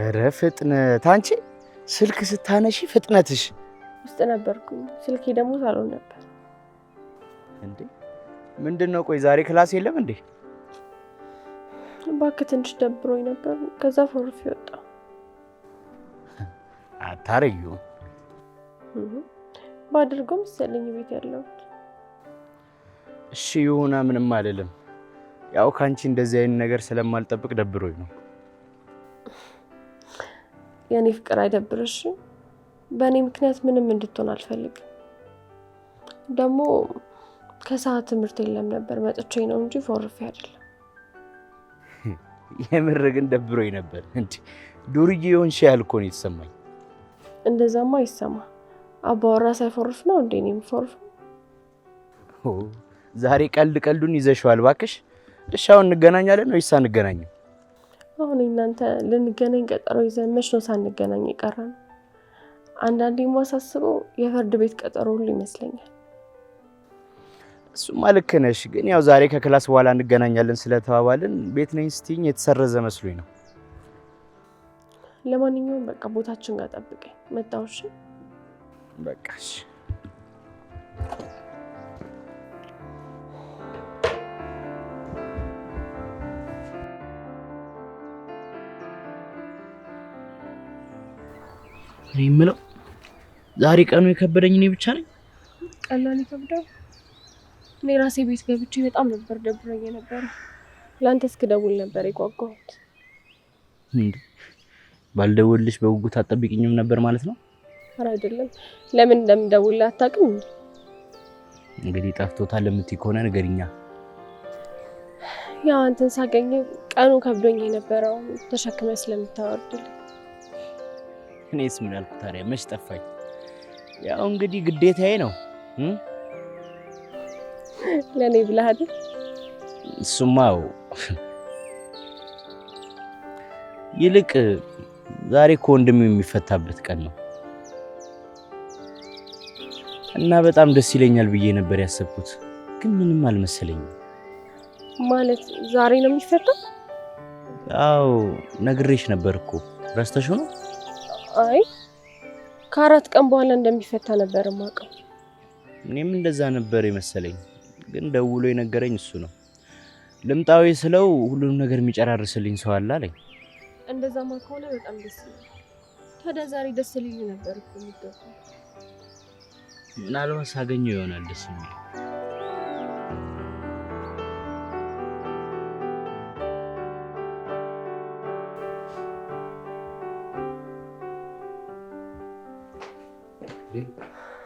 ኧረ ፍጥነት አንቺ ስልክ ስታነሺ ፍጥነትሽ ውስጥ ነበርኩኝ ስልኬ ደግሞ ሳሎን ነበር እንዴ ምንድነው ቆይ ዛሬ ክላስ የለም እንዴ እባክህ ትንሽ ደብሮኝ ነበር ከዛ ፎርፍ ወጣ አታረዩ ባድርጎም መሰለኝ ቤት ያለው እሺ ይሁና ምንም አይደለም ያው ካንቺ እንደዚህ አይነት ነገር ስለማልጠብቅ ደብሮኝ ነው የኔ ፍቅር አይደብርሽ በእኔ ምክንያት ምንም እንድትሆን አልፈልግም ደግሞ ከሰዓት ትምህርት የለም ነበር መጥቼ ነው እንጂ ፎርፍ አይደለም የምር ግን ደብሮኝ ነበር እንዴ ዱርዬ ሆንሽ ያልኩ ነው የተሰማኝ እንደዛማ ይሰማ አባወራ ሳይፎርፍ ነው እንዴ እኔም ፎርፍ ዛሬ ቀልዱን ይዘሽዋል ባክሽ እሺ አሁን እንገናኛለን ወይስ አንገናኝም አሁን እናንተ ልንገናኝ ቀጠሮ ይዘን መች ነው ሳንገናኝ ይቀራል አንዳንዴ ማሳስበው የፍርድ ቤት ቀጠሮ ሁሉ ይመስለኛል እሱማ ልክ ነሽ ግን ያው ዛሬ ከክላስ በኋላ እንገናኛለን ስለተባባልን ቤት ነኝ ስትይኝ የተሰረዘ መስሎኝ ነው ለማንኛውም በቃ ቦታችን ጋር ጠብቀኝ መጣሁ እሺ በቃ እሺ እኔምለው ዛሬ ቀኑ የከበደኝ እኔ ብቻ ነኝ ቀላል ይከብዳል እኔ ራሴ ቤት ገብቼ በጣም ነበር ደብሮኝ ነበር ላንተ እስክደውል ነበር የጓጓሁት እንዴ ባልደውልሽ በጉጉት አትጠብቂኝም ነበር ማለት ነው ኧረ አይደለም ለምን እንደምደውል አታውቅም እንግዲህ ጠፍቶታል ለምትይ ከሆነ ንገሪኛ ያው አንተን ሳገኝ ቀኑ ከብዶኝ የነበረው ተሸክመህ ስለምታወርድልኝ እኔስ ምን አልኩ ታዲያ መች ጠፋኝ ያው እንግዲህ ግዴታዬ ነው ለኔ ብለህ አይደል እሱማው ይልቅ ዛሬ እኮ ወንድሜ የሚፈታበት ቀን ነው እና በጣም ደስ ይለኛል ብዬ ነበር ያሰብኩት ግን ምንም አልመሰለኝም ማለት ዛሬ ነው የሚፈታው አው ነግሬሽ ነበር እኮ ረስተሽው ነው አይ ከአራት ቀን በኋላ እንደሚፈታ ነበር ማቀው እኔም እንደዛ ነበር የመሰለኝ ግን ደውሎ የነገረኝ እሱ ነው ልምጣው ስለው ሁሉንም ነገር የሚጨራርስልኝ ሰው አለ አለኝ እንደዛማ ከሆነ በጣም ደስ ይላል ታዲያ ዛሬ ደስ ይልኝ ነበር እኮ የሚገባው ምናልባት ሳገኘው ይሆናል ደስ የሚል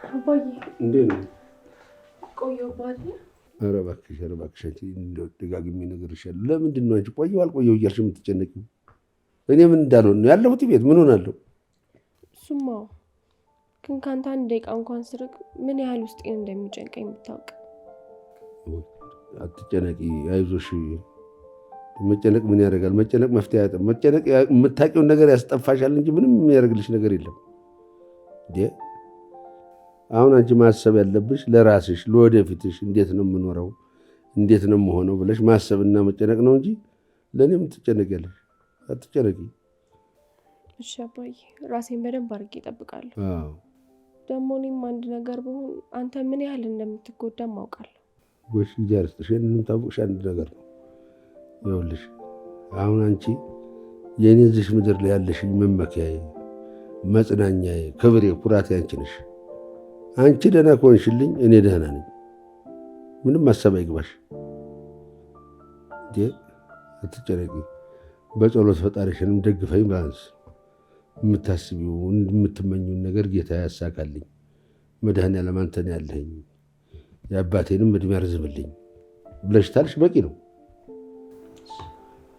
አባዬ እንዴት ነው ቆየሁ ባለ ኧረ እባክሽ እንደው ደጋግሜ እነግርሻለሁ ለምንድን ነው አንቺ ቆየሁ አልቆየሁ እያልሽ የምትጨነቂው እኔ ምን እንዳልሆን ነው ያለሁት ቤት ምን ሆናለሁ እሱማ ግን ካንተ አንድ ደቂቃ እንኳን ስርቅ ምን ያህል ውስጤን እንደሚጨንቀኝ ብታውቅ አትጨነቂ አይዞሽ መጨነቅ ምን ያደርጋል መጨነቅ መፍትሄ ያጣ መጨነቅ የምታውቂውን ነገር ያስጠፋሻል እንጂ ምንም የሚያደርግልሽ ነገር የለም እንዴ አሁን አንቺ ማሰብ ያለብሽ ለራስሽ ለወደፊትሽ እንዴት ነው የምኖረው እንዴት ነው የምሆነው ብለሽ ማሰብና መጨነቅ ነው እንጂ ለኔም ትጨነቂያለሽ አትጨነቂ እሺ አባዬ ራሴን በደንብ አድርጌ እጠብቃለሁ አዎ ደግሞ እኔም አንድ ነገር ብሆን አንተ ምን ያህል እንደምትጎዳም አውቃለሁ ጎሽ ይያርስተሽ እኔም ታውቅሽ አንድ ነገር ነው ይኸውልሽ አሁን አንቺ የኔ እዚህ ምድር ላይ ያለሽኝ መመኪያዬ መጽናኛዬ ክብሬ ኩራቴ አንቺ ነሽ አንቺ ደህና ከሆንሽልኝ እኔ ደህና ነኝ ምንም ማሰብ አይግባሽ እንዴ አትጨነቂ በጸሎት ፈጣሪሽንም ደግፈኝ ባንስ የምታስቢው የምትመኙን ነገር ጌታ ያሳካልኝ መድኃኔዓለም አንተን ያለኝ የአባቴንም እድሜ ያርዝምልኝ ብለሽ ታልሽ በቂ ነው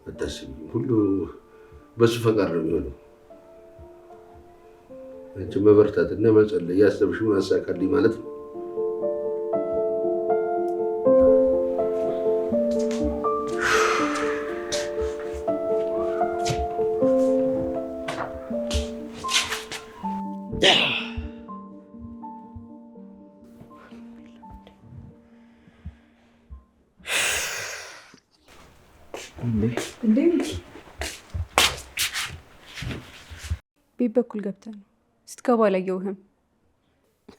አታስቢ ሁሉ በሱ ፈቃድ ነው የሚሆነው አንቺ መበርታትና መጸለይ ያሰብሽውን አሳካልኝ ማለት ነው ቤት በኩል ገብተህ ነው። ስትገባ አላየሁህም።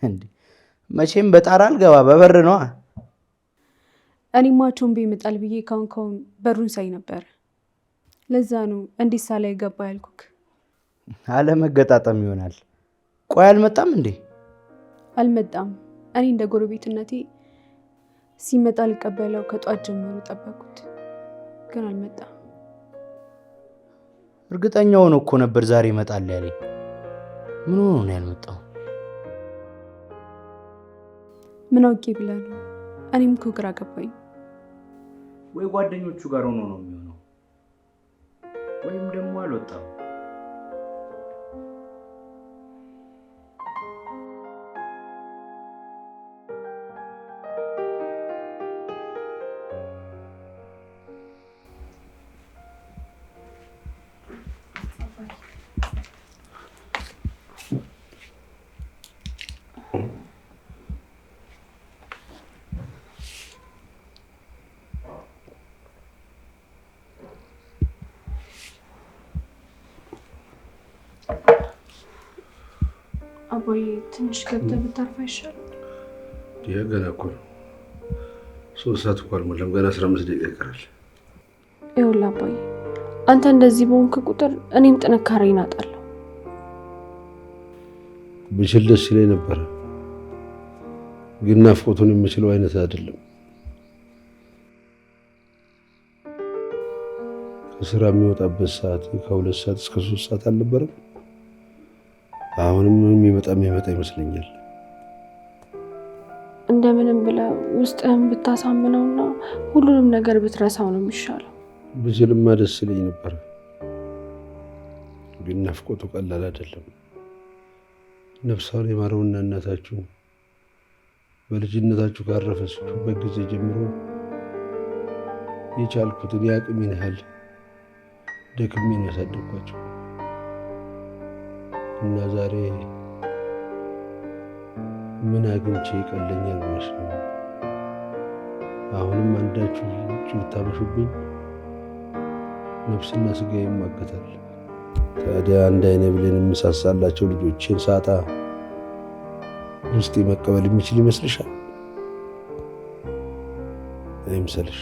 እንዴ መቼም በጣራ አልገባ በበር ነዋ። እኔማ ቾምቤ ይመጣል ብዬ ካሁን በሩን ሳይ ነበር። ለዛ ነው እንዲህ ሳላይ ገባ ያልኩክ። አለመገጣጠም ይሆናል። ቆይ አልመጣም እንዴ? አልመጣም። እኔ እንደ ጎረቤትነቴ ሲመጣ ልቀበለው ከጧት ጀምሮ ጠበቁት፣ ግን አልመጣም። እርግጠኛው ነው እኮ ነበር ዛሬ ይመጣል ያለኝ። ምን ሆኖ ነው ያልመጣው? ምን አውቄ ብለህ ነው? እኔም እኮ ግራ ገባኝ። ወይ ጓደኞቹ ጋር ሆኖ ነው የሚሆነው፣ ወይም ደግሞ አልወጣም። አባዬ ትንሽ ገብተህ ብታርፍ አይሻልም? ገና እኮ ነው 3 ሰዓት እኮ አልሞላም። ገና 15 ደቂቃ ይቀራል። ይኸውልህ አባዬ፣ አንተ እንደዚህ በሆንክ ቁጥር እኔም ጥንካሬን አጣለሁ። ብችል ደስ ይለኝ ነበረ፣ ግን ናፍቆቱን የምችለው አይነት አይደለም። ከስራ የሚወጣበት ሰዓት ከ2 ሰዓት እስከ 3 ሰዓት አልነበረም? አሁንም የሚመጣ ይመስለኛል። እንደምንም ብለህ ውስጥህን ብታሳምነውና ሁሉንም ነገር ብትረሳው ነው የሚሻለው። ብችልማ ደስ ይለኝ ነበር፣ ግን ናፍቆቱ ቀላል አይደለም። ነፍሳውን የማረውና እናታችሁ በልጅነታችሁ ካረፈችበት ጊዜ ጀምሮ የቻልኩትን የአቅሜን ያህል ደክሜን ያሳደግኳቸው እና ዛሬ ምን አግኝቼ ይቀለኛል ብለሽ ነው? አሁንም አንዳችሁ ብታመሹብኝ ነፍስና ስጋ ይማገታል። ታዲያ አንድ አይነ ብሌን የምሳሳላቸው ልጆቼን ሳጣ ውስጤ መቀበል የሚችል ይመስልሻል? አይምሰልሽ።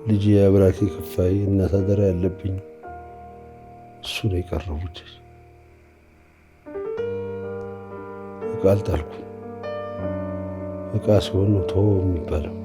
ልጅ የአብራኬ ክፋይ እናት አደራ ያለብኝ እሱ ነው የቀረቡት። እቃ አልጣልኩ። እቃ ሲሆን ነው ተወው የሚባለው።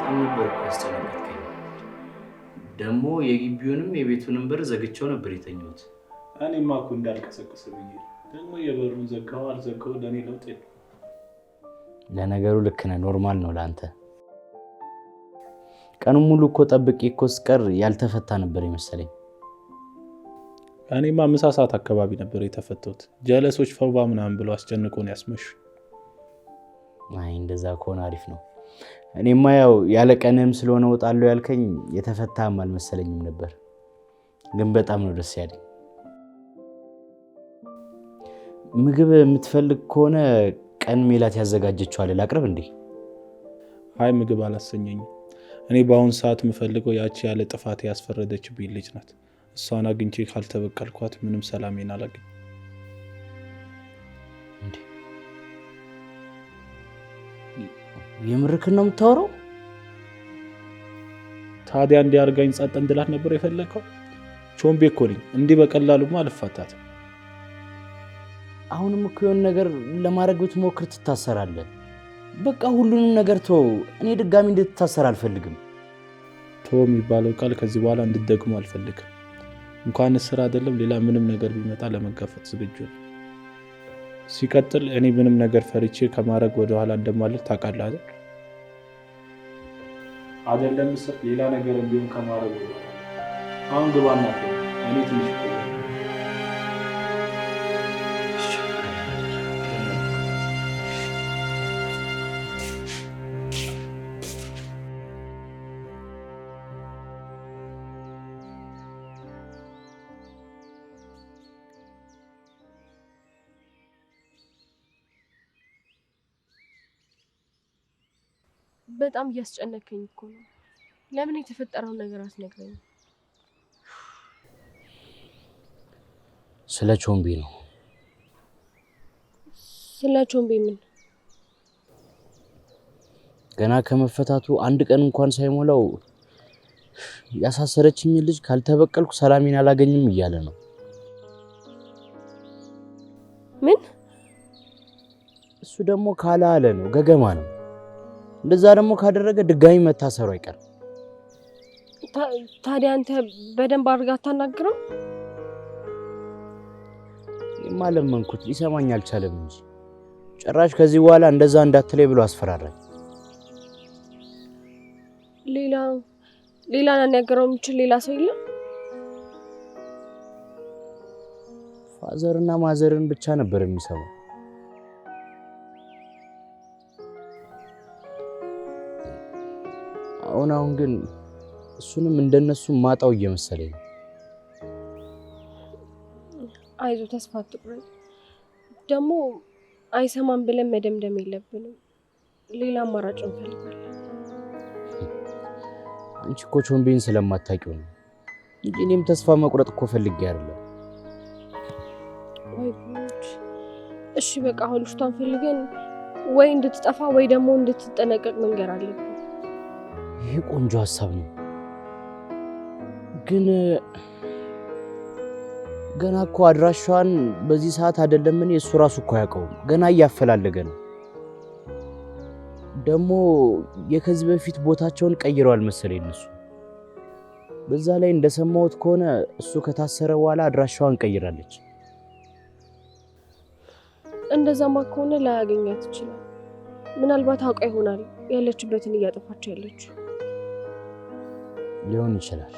በጣም ነበር እኮ ያስጨነቀኝ። ደግሞ የግቢውንም የቤቱንም በር ዘግቼው ነበር የተኛሁት። እኔማ እኮ እንዳልቀሰቅስ ብዬ ደግሞ የበሩን ዘጋው አልዘጋው ለኔ ለውጥ የለም። ለነገሩ ልክ ነህ፣ ኖርማል ነው ለአንተ። ቀኑን ሙሉ እኮ ጠብቄ እኮ ስቀር ያልተፈታ ነበር ይመስለኝ። እኔማ ምሳ ሰዓት አካባቢ ነበር የተፈተውት። ጀለሶች ፈባ ምናምን ብለው አስጨንቆን ያስመሹ። አይ እንደዛ ከሆነ አሪፍ ነው። እኔማ ያው ያለ ቀንም ስለሆነ ወጣለሁ ያልከኝ የተፈታም አልመሰለኝም ነበር። ግን በጣም ነው ደስ ያለኝ። ምግብ የምትፈልግ ከሆነ ቀን ሜላት ያዘጋጀችዋል ላቅርብ እንዴ? አይ ምግብ አላሰኘኝም። እኔ በአሁን ሰዓት የምፈልገው ያቺ ያለ ጥፋት ያስፈረደችብኝ ልጅ ናት። እሷን አግኝቼ ካልተበቀልኳት ምንም ሰላሜን አላገኝ። የምርክን ነው የምታወራው? ታዲያ እንዲያርጋኝ ጸጥ እንድላት ነበር የፈለከው? ቾምቤ እኮ ነኝ። እንዲህ በቀላሉማ አልፋታትም። አሁንም እኮ የሆነ ነገር ለማድረግ ብትሞክር ትታሰራለህ። በቃ ሁሉንም ነገር ተው። እኔ ድጋሚ እንድትታሰር አልፈልግም። ተው የሚባለው ቃል ከዚህ በኋላ እንድትደግሞ አልፈልግም። እንኳን እስር አይደለም ሌላ ምንም ነገር ቢመጣ ለመጋፈጥ ዝግጁ ነኝ። ሲቀጥል እኔ ምንም ነገር ፈርቼ ከማድረግ ወደ ኋላ እንደማልል ታውቃለህ አይደል? አይደለም እስር ሌላ ነገር እንዲሆን ከማድረግ ወደ ኋላ አሁን ግባና እኔ ትንሽ በጣም እያስጨነቀኝ እኮ ነው። ለምን የተፈጠረውን ነገር አትነግረኝ? ስለ ቾምቤ ነው። ስለ ቾምቤ ምን? ገና ከመፈታቱ አንድ ቀን እንኳን ሳይሞላው ያሳሰረችኝ ልጅ ካልተበቀልኩ ሰላሜን አላገኝም እያለ ነው። ምን? እሱ ደግሞ ካለ አለ ነው፣ ገገማ ነው። እንደዛ ደግሞ ካደረገ ድጋሚ መታሰሩ አይቀርም። ታዲያ አንተ በደንብ አድርጋ አታናግረው? የማለመንኩት ሊሰማኝ አልቻለም እንጂ ጭራሽ ከዚህ በኋላ እንደዛ እንዳትለይ ብሎ አስፈራራኝ። ሌላ ያናገረው የሚችል ሌላ ሰው የለም? ፋዘርና ማዘርን ብቻ ነበር የሚሰማው። አሁን ግን እሱንም እንደነሱ ማጣው እየመሰለኝ ነው። አይዞህ ተስፋ አትቁረጥ። ደግሞ አይሰማም ብለን መደምደም የለብንም። ሌላ አማራጭ እንፈልጋለን። አንቺ እኮ ቾምቤን ስለማታውቂው ነው እንጂ እኔም ተስፋ መቁረጥ እኮ ፈልጌ አይደለም። እሺ በቃ አሁን ልጅቷን ፈልገን ወይ እንድትጠፋ ወይ ደግሞ እንድትጠነቀቅ መንገር አለብን። ይሄ ቆንጆ ሐሳብ ነው። ግን ገና እኮ አድራሻዋን በዚህ ሰዓት አይደለም እኔ እሱ ራሱ እኮ ያውቀውም። ገና እያፈላለገ ነው። ደግሞ የከዚህ በፊት ቦታቸውን ቀይረዋል መሰለኝ እነሱ። በዛ ላይ እንደሰማሁት ከሆነ እሱ ከታሰረ በኋላ አድራሻዋን ቀይራለች። እንደዛማ ከሆነ ላያገኛት ይችላል። ምናልባት አውቃ ይሆናል ያለችበትን እያጠፋች ያለችው። ሊሆን ይችላል።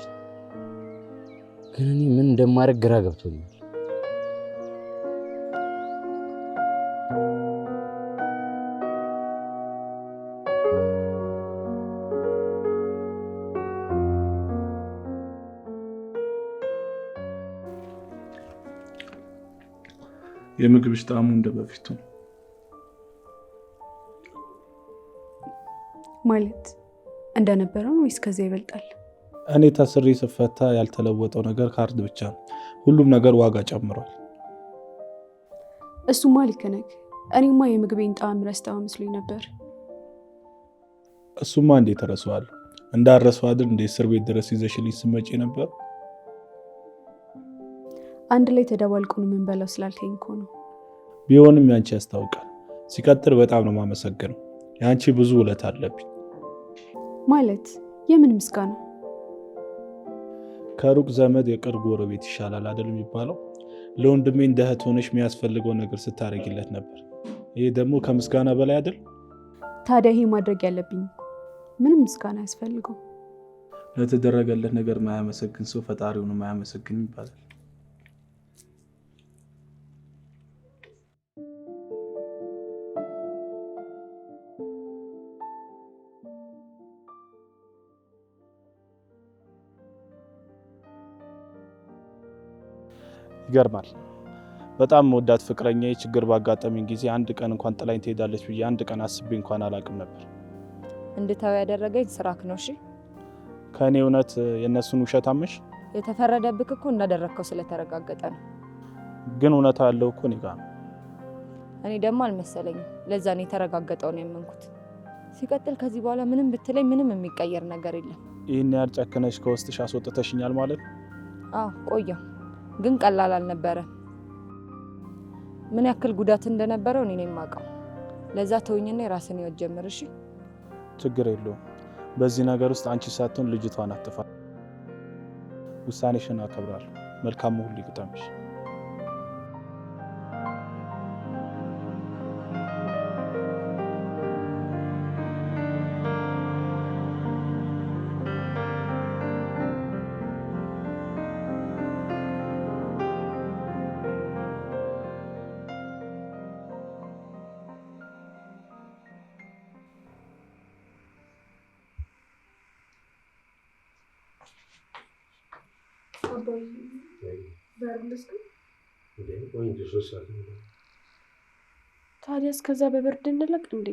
ግን እኔ ምን እንደማደርግ ግራ ገብቶኛል። የምግብሽ ጣዕሙ እንደበፊቱ ነው ማለት እንደነበረው ወይስ ከዚያ ይበልጣል? እኔ ታስሬ ስፈታ ያልተለወጠው ነገር ካርድ ብቻ ነው። ሁሉም ነገር ዋጋ ጨምሯል። እሱማ ልክ ነህ። እኔማ የምግቤን ጣዕም ረስተው መስሎኝ ነበር። እሱማ እንዴት እረሳዋለሁ? እንዳረሳው አይደል እንደ እስር ቤት ድረስ ይዘሽልኝ ስመጪ ነበር። አንድ ላይ ተደባልቆን ምን በላው ስላልከኝ እኮ ነው። ቢሆንም ያንቺ ያስታውቃል። ሲቀጥል በጣም ነው የማመሰግነው። ያንቺ ብዙ ውለታ አለብኝ። ማለት የምን ምስጋና? ከሩቅ ዘመድ የቅርብ ጎረቤት ይሻላል አይደል የሚባለው? ለወንድሜ እንደ እህት ሆነሽ የሚያስፈልገው ነገር ስታደርጊለት ነበር። ይሄ ደግሞ ከምስጋና በላይ አይደል? ታዲያ ይሄ ማድረግ ያለብኝ ምንም ምስጋና ያስፈልገው? ለተደረገለት ነገር ማያመሰግን ሰው ፈጣሪውን ማያመሰግን ይባላል። ይገርማል። በጣም ወዳት ፍቅረኛዬ ችግር ባጋጠመኝ ጊዜ አንድ ቀን እንኳን ጥላኝ ትሄዳለች ብዬ አንድ ቀን አስቤ እንኳን አላቅም ነበር። እንድታው ያደረገኝ ስራክ ነው። እሺ ከእኔ እውነት የእነሱን ውሸት አመሽ? የተፈረደብክ እኮ እንዳደረግከው ስለተረጋገጠ ነው። ግን እውነታ ያለው እኮ እኔ ጋር ነው። እኔ ደግሞ አልመሰለኝም። ለዛ ነው የተረጋገጠውን ያመንኩት። ሲቀጥል ከዚህ በኋላ ምንም ብትለኝ ምንም የሚቀየር ነገር የለም። ይህን ያህል ጨክነሽ ከውስጥሽ አስወጥተሽኛል ማለት? አዎ ቆየሁ፣ ግን ቀላል አልነበረም። ምን ያክል ጉዳት እንደነበረው እኔ ነኝ የማውቀው። ለዛ ተውኝና የራስን ህይወት ጀምር። እሺ ችግር የለውም። በዚህ ነገር ውስጥ አንቺ ሳትሆን ልጅቷን አትፋ። ውሳኔሽን አከብራለሁ። መልካም ሁሉ ይግጠምሽ። ታዲያ እስከዛ በብርድ እንለቅ እንዴ?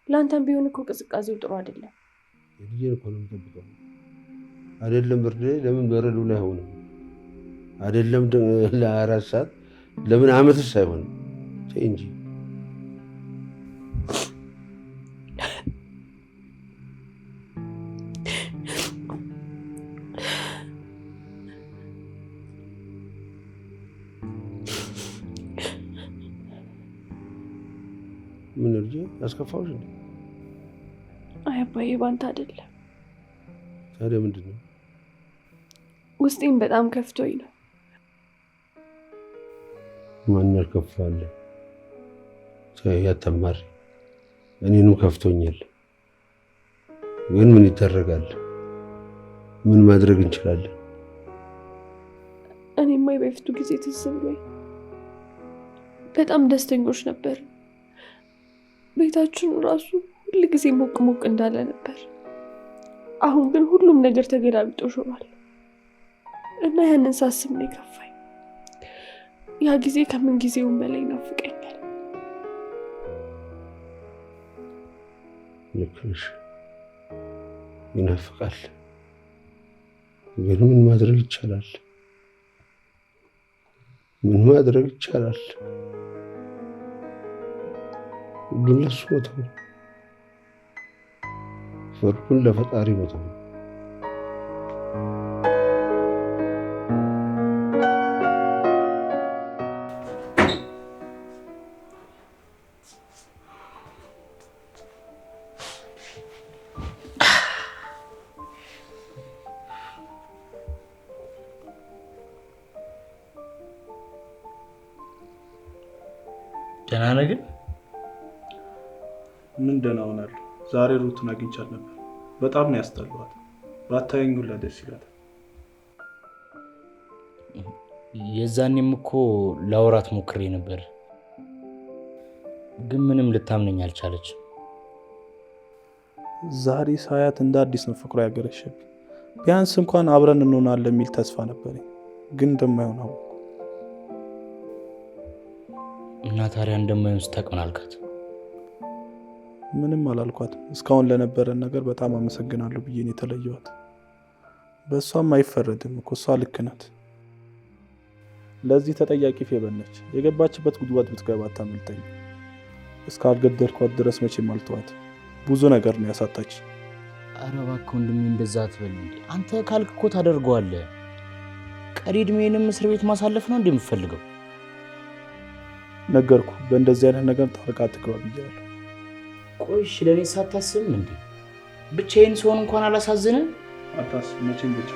ለአንተም ቢሆን እኮ ቅዝቃዜው ጥሩ አይደለም። ልጄን እኮ ነው የምጠብቀው። አይደለም ብርድ ላይ ለምን በረዶ ላይ አይሆንም? አይደለም ለ4 ሰዓት ለምን አመትስ አይሆንም እንጂ ምን ልጅ አስከፋውሽ እንዴ? አይ አባዬ ባንተ አይደለም። ታዲያ ምንድን ነው? ውስጤን በጣም ከፍቶኝ ነው። ማን ያከፋል? ያተማሪ እኔንም ከፍቶኛል። ግን ምን ይደረጋል? ምን ማድረግ እንችላለን? እኔማ በፊቱ ጊዜ ትዝ ብሎኝ በጣም ደስተኞች ነበር። ቤታችን ራሱ ሁሉ ጊዜ ሞቅ ሞቅ እንዳለ ነበር። አሁን ግን ሁሉም ነገር ተገላብጦሽ ሆኗል እና ያንን ሳስብ ነው የከፋኝ። ያ ጊዜ ከምን ጊዜውም በላይ ይናፍቀኛል። ልክ ነሽ፣ ይናፍቃል። ግን ምን ማድረግ ይቻላል? ምን ማድረግ ይቻላል? ሁሉን ለሱ መተው፣ ፍርዱን ለፈጣሪ መተው። ደህና ነህ ግን? ምን ደህና ሆናለሁ? ዛሬ ሩትን አግኝቻት ነበር። በጣም ነው ያስጠላዋት። ባታየኝ ሁላ ደስ ይላታል። የዛኔም እኮ ላውራት ሞክሬ ነበር፣ ግን ምንም ልታምነኝ አልቻለች። ዛሬ ሳያት እንደ አዲስ ነው ፍቅሯ ያገረሸብኝ። ቢያንስ እንኳን አብረን እንሆናለን የሚል ተስፋ ነበረኝ፣ ግን እንደማይሆን አወቅኩ። እና ታዲያ እንደማይሆን ስታውቅ ምን አልካት? ምንም አላልኳትም። እስካሁን ለነበረን ነገር በጣም አመሰግናለሁ ብዬ ነው የተለየኋት። በእሷም አይፈረድም እኮ፣ እሷ ልክ ናት። ለዚህ ተጠያቂ ፌበን ነች። የገባችበት ጉድጓድ ብትገባ አታመልጠኝ። እስካልገደልኳት ድረስ መቼም አልተዋት። ብዙ ነገር ነው ያሳጣች። ኧረ እባክህ ወንድሜ እንደዛ አትበል። አንተ ካልክ እኮ ታደርገዋለህ። ቀሪ ዕድሜንም እስር ቤት ማሳለፍ ነው እንደምፈልገው። ነገርኩ፣ በእንደዚህ አይነት ነገር ጣልቃ አትግባ ብያለሁ። ቆይሽ ለኔ ሳታስብም እንዴ? ብቻዬን ስሆን እንኳን አላሳዝንም? አታስብ፣ መቼም ብቻ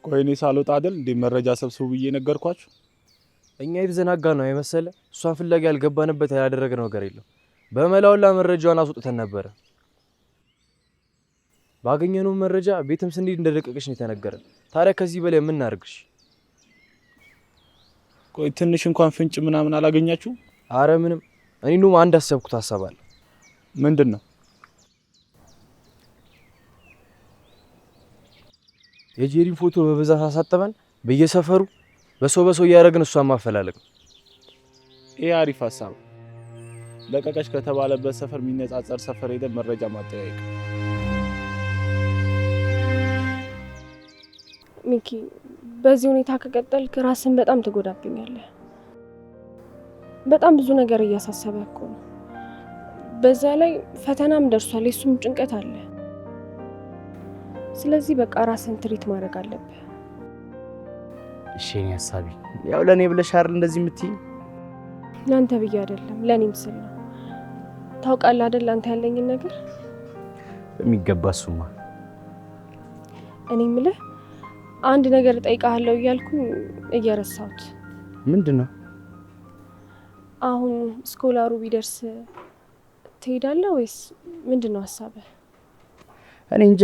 ቆይ እኔ ሳልወጣ አይደል እንዴ መረጃ ሰብስቡ ብዬ ነገርኳችሁ? እኛ የተዘናጋ ነው አይመሰለ። እሷን ፍለጋ ያልገባንበት ያላደረግነው ነገር የለም። በመላውላ መረጃዋን አስወጥተን ነበረ። ባገኘነው መረጃ ቤትም ስንሄድ እንደደቀቀሽ ነው የተነገረን። ታዲያ ከዚህ በላይ ምን እናድርግሽ? ቆይ ትንሽ እንኳን ፍንጭ ምናምን አላገኛችሁ? አረ ምንም። እኔም አንድ አሰብኩት ሀሳብ አለ። ምንድን ነው? የጄሪን ፎቶ በብዛት አሳተመን በየሰፈሩ በሰው እያደረግን እሷን ማፈላለግ ነው። ይሄ አሪፍ ሀሳብ። ለቀቀች ከተባለበት ሰፈር የሚነጻጸር ሰፈር ሄደን መረጃ ማጠያየቅ። ሚኪ፣ በዚህ ሁኔታ ከቀጠልክ ራስን በጣም ትጎዳብኛለህ። በጣም ብዙ ነገር እያሳሰበ እኮ ነው። በዛ ላይ ፈተናም ደርሷል፣ የሱም ጭንቀት አለ። ስለዚህ በቃ ራስን ትሪት ማድረግ አለብህ። እሺ እኔ ሀሳቢ ያው ለኔ ብለሽ አይደል እንደዚህ የምትይኝ? ለአንተ ብዬ አይደለም ለኔም ስል ነው። ታውቃለህ አይደል አንተ ያለኝን ነገር በሚገባ። እሱማ እኔ የምልህ አንድ ነገር እጠይቅሃለሁ እያልኩኝ እየረሳሁት። ምንድን ነው? አሁን ስኮላሩ ቢደርስ ትሄዳለህ ወይስ ምንድን ነው ሀሳብህ? እኔ እንጃ።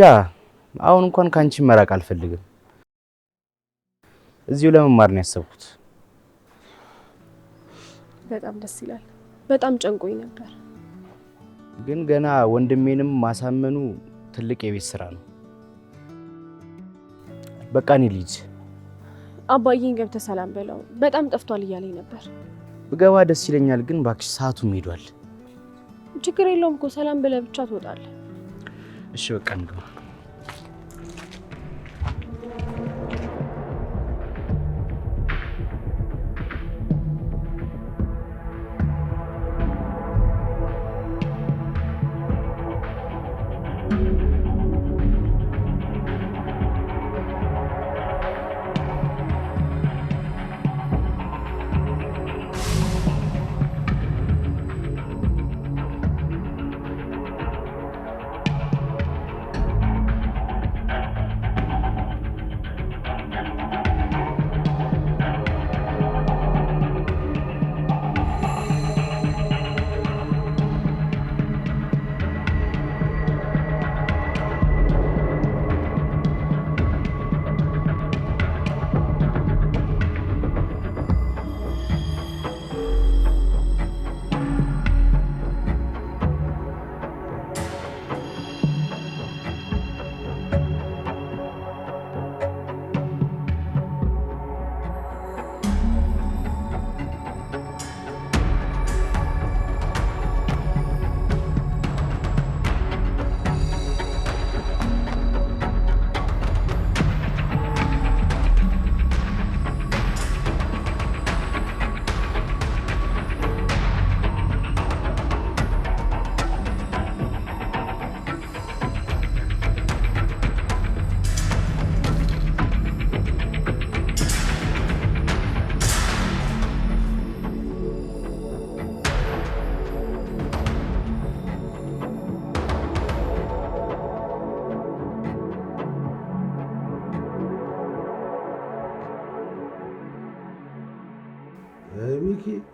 አሁን እንኳን ካንቺ መራቅ አልፈልግም። እዚሁ ለመማር ነው ያሰብኩት። በጣም ደስ ይላል። በጣም ጨንቆኝ ነበር። ግን ገና ወንድሜንም ማሳመኑ ትልቅ የቤት ስራ ነው። በቃ እኔ ልጅ አባዬን ገብተህ ሰላም በለው። በጣም ጠፍቷል እያለኝ ነበር። ብገባ ደስ ይለኛል፣ ግን ባክሽ ሰዓቱም ሄዷል። ችግር የለውም እኮ ሰላም ብለህ ብቻ ትወጣለህ። እሺ በቃ እንግባ።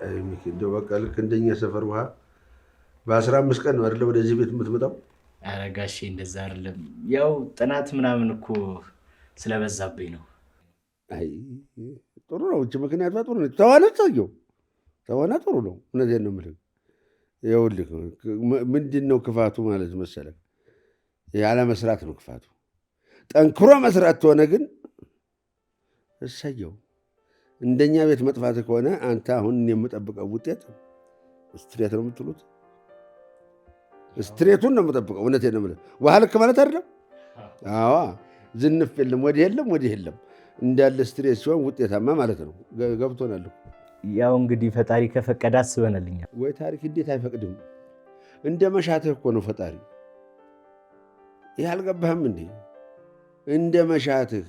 አይ ሚኪ እንደው በቃ ልክ እንደኛ ሰፈር ውሃ በ15 ቀን ነው አይደለ ወደዚህ ቤት የምትመጣው? ኧረ ጋሼ እንደዛ አይደለም። ያው ጥናት ምናምን እኮ ስለበዛብኝ ነው። አይ ጥሩ ነው እንጂ ምክንያቷ ጥሩ ነው። ተዋነት ሰውየው ተዋና ጥሩ ነው። እውነቴን ነው የምልህ። ይኸውልህ ምንድን ነው ክፋቱ ማለት መሰለህ? ያለ መስራት ነው ክፋቱ። ጠንክሮ መስራት ከሆነ ግን እሰየው። እንደኛ ቤት መጥፋት ከሆነ አንተ አሁን የምጠብቀው ውጤት ስትሬት ነው የምትሉት? ስትሬቱን ነው የምጠብቀው። እውነቴን ነው የምልህ። ውሃ ልክ ማለት አይደለም። አዎ ዝንፍ የለም፣ ወዲህ የለም፣ ወዲህ የለም እንዳለ ስትሬት ሲሆን ውጤታማ ማለት ነው። ገብቶናል። ያው እንግዲህ ፈጣሪ ከፈቀደ አስበናልኛል። ወይ ታሪክ እንዴት አይፈቅድም? እንደ መሻትህ እኮ ነው ፈጣሪ። ይህ አልገባህም እንዴ? እንደ መሻትህ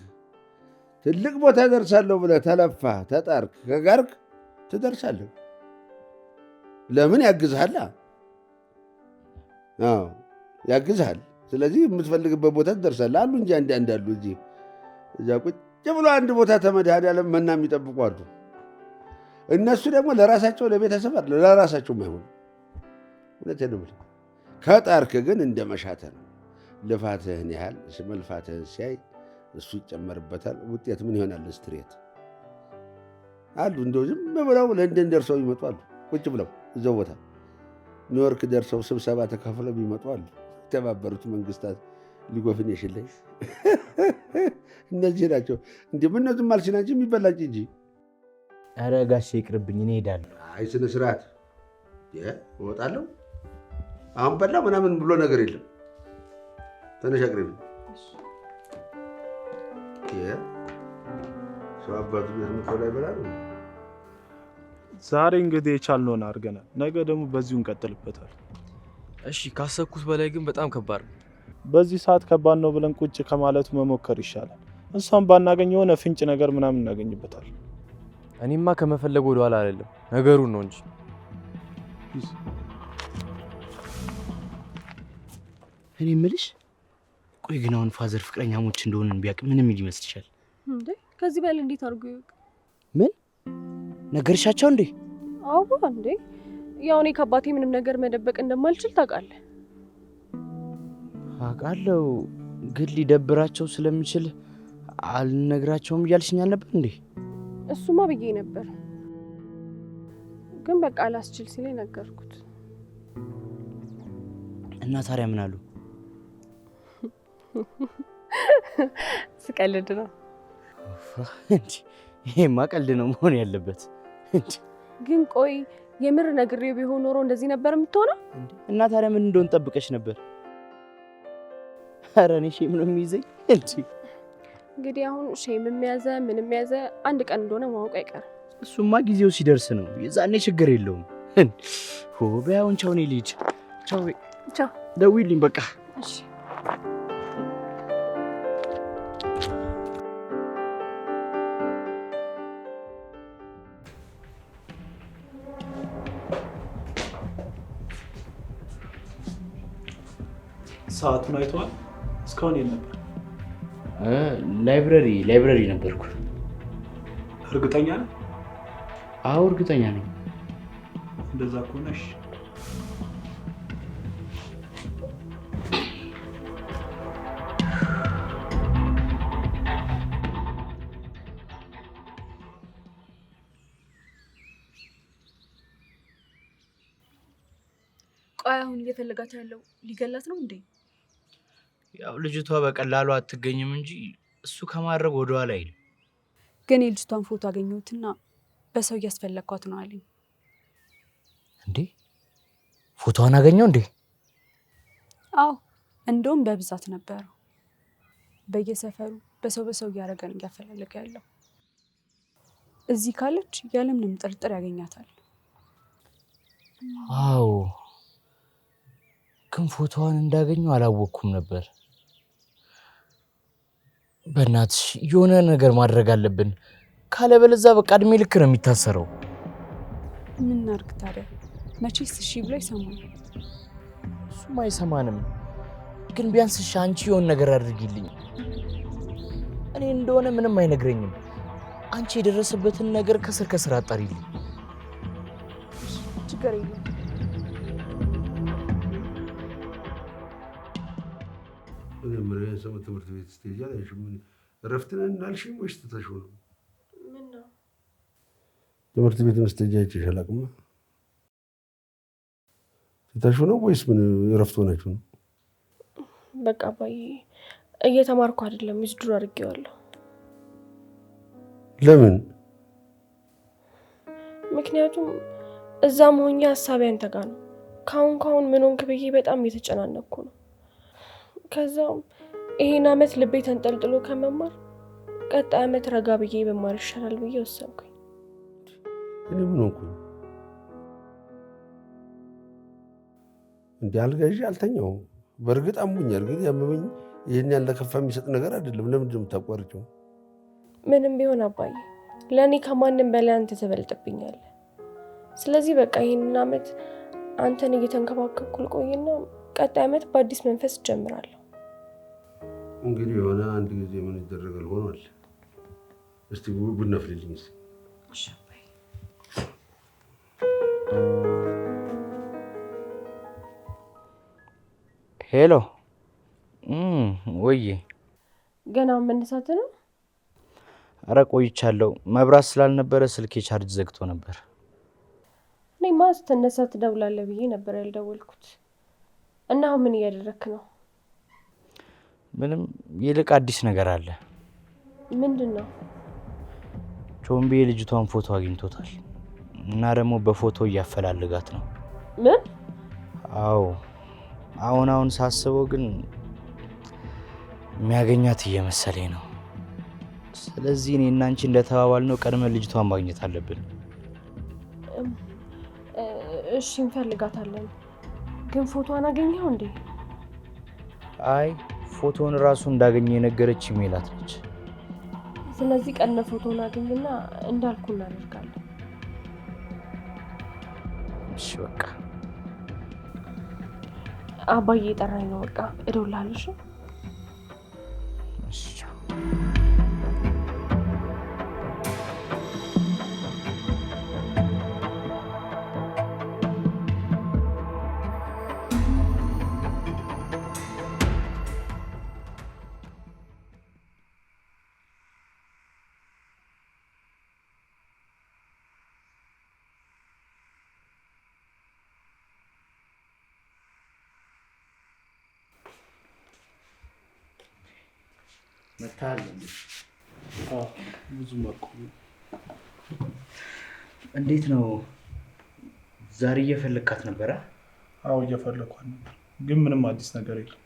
ትልቅ ቦታ ደርሳለሁ ብለህ ተለፋህ፣ ተጣርክ፣ ከጋርክ ትደርሳለህ። ለምን ያግዝሃል? አዎ ያግዝሃል። ስለዚህ የምትፈልግበት ቦታ ትደርሳለህ። አሉ እንጂ አንዳንድ አሉ እዛ ቁጭ ብሎ አንድ ቦታ ተመድኃኔዓለም መና የሚጠብቁ አሉ። እነሱ ደግሞ ለራሳቸው ለቤተሰብ ለራሳቸው አይሆኑ። እውነቴን ነው የምልህ። ከጣርክ ግን እንደ መሻትህ ነው። ልፋትህን ያህል መልፋትህን ሲያይ እሱ ይጨመርበታል። ውጤት ምን ይሆናል? ስትሬት አሉ እንደው ዝም ብለው ለንደን ደርሰው ይመጡ አሉ። ቁጭ ብለው እዛው ቦታ ኒውዮርክ ደርሰው ስብሰባ ተካፍለው ይመጡ አሉ። የተባበሩት መንግስታት ሊግ ኦፍ ኔሽን ላይ እነዚህ ናቸው። እንዲህ ምን ነው ዝም አልሽ እንጂ የሚበላጭ እንጂ። ኧረ ጋሼ ይቅርብኝ፣ እኔ እሄዳለሁ። አይ ስነ ስርዓት እወጣለሁ። አሁን በላ ምናምን ብሎ ነገር የለም። ተነሽ አቅርቢ። ሰው አባቱ ቤት ምትበላ ይበላል። ዛሬ እንግዲህ የቻልነውን አድርገናል። ነገ ደግሞ በዚሁ እንቀጥልበታል። እሺ ካሰብኩት በላይ ግን በጣም ከባድ ነው። በዚህ ሰዓት ከባድ ነው ብለን ቁጭ ከማለቱ መሞከር ይሻላል። እሷን ባናገኝ የሆነ ፍንጭ ነገር ምናምን እናገኝበታል። እኔማ ከመፈለግ ወደ ኋላ አይደለም ነገሩን ነው እንጂ። እኔ የምልሽ ቆይ ግን አሁን ፋዘር ፍቅረኛሞች እንደሆንን ቢያውቅ ምን የሚል ይመስልሻል? እንዴ ከዚህ በላይ እንዴት አድርጎ ይወቅ? ምን ነገርሻቸው እንዴ? አዎ እንዴ ያው እኔ ከአባቴ ምንም ነገር መደበቅ እንደማልችል ታውቃለህ። አውቃለሁ፣ ግን ሊደብራቸው ስለሚችል አልነግራቸውም እያልሽኝ አልነበር እንዴ? እሱማ ብዬ ነበር፣ ግን በቃ አላስችል ሲለኝ ነገርኩት። እና ታዲያ ምን አሉ? ስቀልድ ነው። ይሄማ ቀልድ ነው መሆን ያለበት። ግን ቆይ የምር ነግሬው ቢሆን ኖሮ እንደዚህ ነበር የምትሆነው? እና ታዲያ ምን እንደሆነ ጠብቀሽ ነበር? ኧረ እኔ ሼም ነው የሚይዘኝ። እንግዲህ አሁን ሼምም ያዘ ምንም ያዘ አንድ ቀን እንደሆነ ማወቅ አይቀርም። እሱማ ጊዜው ሲደርስ ነው፣ የዛኔ ችግር የለውም። በያውን ቻው፣ እኔ ልሂድ። ቻው ቻው። ደውይልኝ በቃ። እሺ ሰዓቱን አይተዋል? እስካሁን የት ነበር? ላይብረሪ ነበርኩ። እርግጠኛ ነህ? አዎ እርግጠኛ ነኝ። እንደዛ ከሆነ እሺ። ቆይ አሁን እየፈለጋት ያለው ሊገላት ነው እንዴ? ያው ልጅቷ በቀላሉ አትገኝም እንጂ እሱ ከማድረግ ወደኋላ አይልም። ግን የልጅቷን ፎቶ አገኘሁትና በሰው እያስፈለግኳት ነው አለኝ። እንዴ ፎቶዋን አገኘው እንዴ? አዎ እንደውም በብዛት ነበረው። በየሰፈሩ በሰው እያደረገ ነው እያፈላለገ ያለው። እዚህ ካለች ያለምንም ጥርጥር ያገኛታል። አዎ ግን ፎቶዋን እንዳገኘው አላወቅኩም ነበር። በእናትሽ የሆነ ነገር ማድረግ አለብን፣ ካለበለዚያ በቃ እድሜ ልክ ነው የሚታሰረው። ምን እናድርግ ታዲያ? መቼስ እሺ ብሎ ይሰማል። እሱም አይሰማንም፣ ግን ቢያንስ እሺ አንቺ የሆነ ነገር አድርጊልኝ። እኔ እንደሆነ ምንም አይነግረኝም። አንቺ የደረሰበትን ነገር ከስር አጣሪልኝ። ችግር የለም። መጀመሪያ ሰው ትምህርት ቤት ስትሄጃለሽ እረፍት ነን አልሽኝ ወይስ ትተሽው ነው? ምን ነው ትምህርት ቤት ስትሄጂ አይቼሽ አላውቅም። ትተሽው ነው ወይስ ምን እረፍት ሆናችሁ ነው? በቃ አባዬ እየተማርኩ አይደለም፣ ይዝድሩ አድርጌዋለሁ። ለምን? ምክንያቱም እዛም ሆኜ ሀሳቤ አንተ ጋር ነው። ካሁን ምን ሆንክ ብዬ በጣም እየተጨናነኩ ነው። ከዛም ይሄን አመት ልቤ ተንጠልጥሎ ከመማር ቀጣይ አመት ረጋ ብዬ በማር ይሻላል ብዬ ወሰንኩኝ። እኔ ምን ሆንኩኝ? እንዲህ አልጋ ይዤ አልተኛውም። በእርግጥ አሞኛል፣ ግን ያመመኝ ይህን ያለ ከፋ የሚሰጥ ነገር አይደለም። ለምንድን ነው የምታቋርጪው? ምንም ቢሆን አባዬ ለእኔ ከማንም በላይ አንተ ትበልጥብኛለህ። ስለዚህ በቃ ይህንን ዓመት አንተን እየተንከባከብኩ ልቆይና ቀጣይ ዓመት በአዲስ መንፈስ እጀምራለሁ። እንግዲህ የሆነ አንድ ጊዜ ምን ይደረጋል ሆኗል። እስቲ ቡና ፍልልኝ። ሄሎ ወዬ፣ ገና መነሳት ነው? አረ ቆይቻለሁ። መብራት ስላልነበረ ስልኬ ቻርጅ ዘግቶ ነበር። እኔማ ስትነሳ ትደውላለህ ብዬ ነበር ያልደወልኩት። እና አሁን ምን እያደረክ ነው? ምንም፣ ይልቅ አዲስ ነገር አለ። ምንድን ነው? ቾምቤ ልጅቷን ፎቶ አግኝቶታል እና ደግሞ በፎቶ እያፈላልጋት ነው። ምን? አዎ፣ አሁን ሳስበው ግን የሚያገኛት እየመሰለኝ ነው። ስለዚህ እኔ እና አንቺ እንደተባባልነው ቀድመን ልጅቷን ማግኘት አለብን። እሺ እንፈልጋታለን። ግን ፎቶዋን አገኘኸው እንዴ? አይ ፎቶውን ራሱ እንዳገኘ የነገረች ሜላት ነች። ስለዚህ ቀድመ ፎቶውን አገኝና እንዳልኩ እናደርጋለን። እሺ በቃ አባዬ የጠራኝ ነው። በቃ እደውልልሃለሁ። እሺ መታል ብዙ ማቆም። እንዴት ነው? ዛሬ እየፈለካት ነበረ? አዎ እየፈለኳት ነበር፣ ግን ምንም አዲስ ነገር የለም።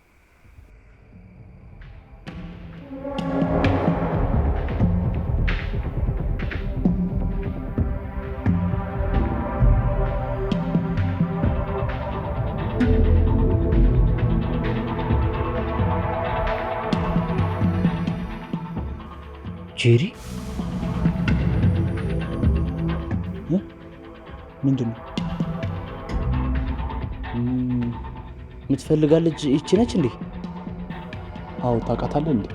ጄሪ ምንድን ነው የምትፈልጋት ልጅ ይቺ ነች እንዴ? አዎ ታውቃታለህ እንዴ?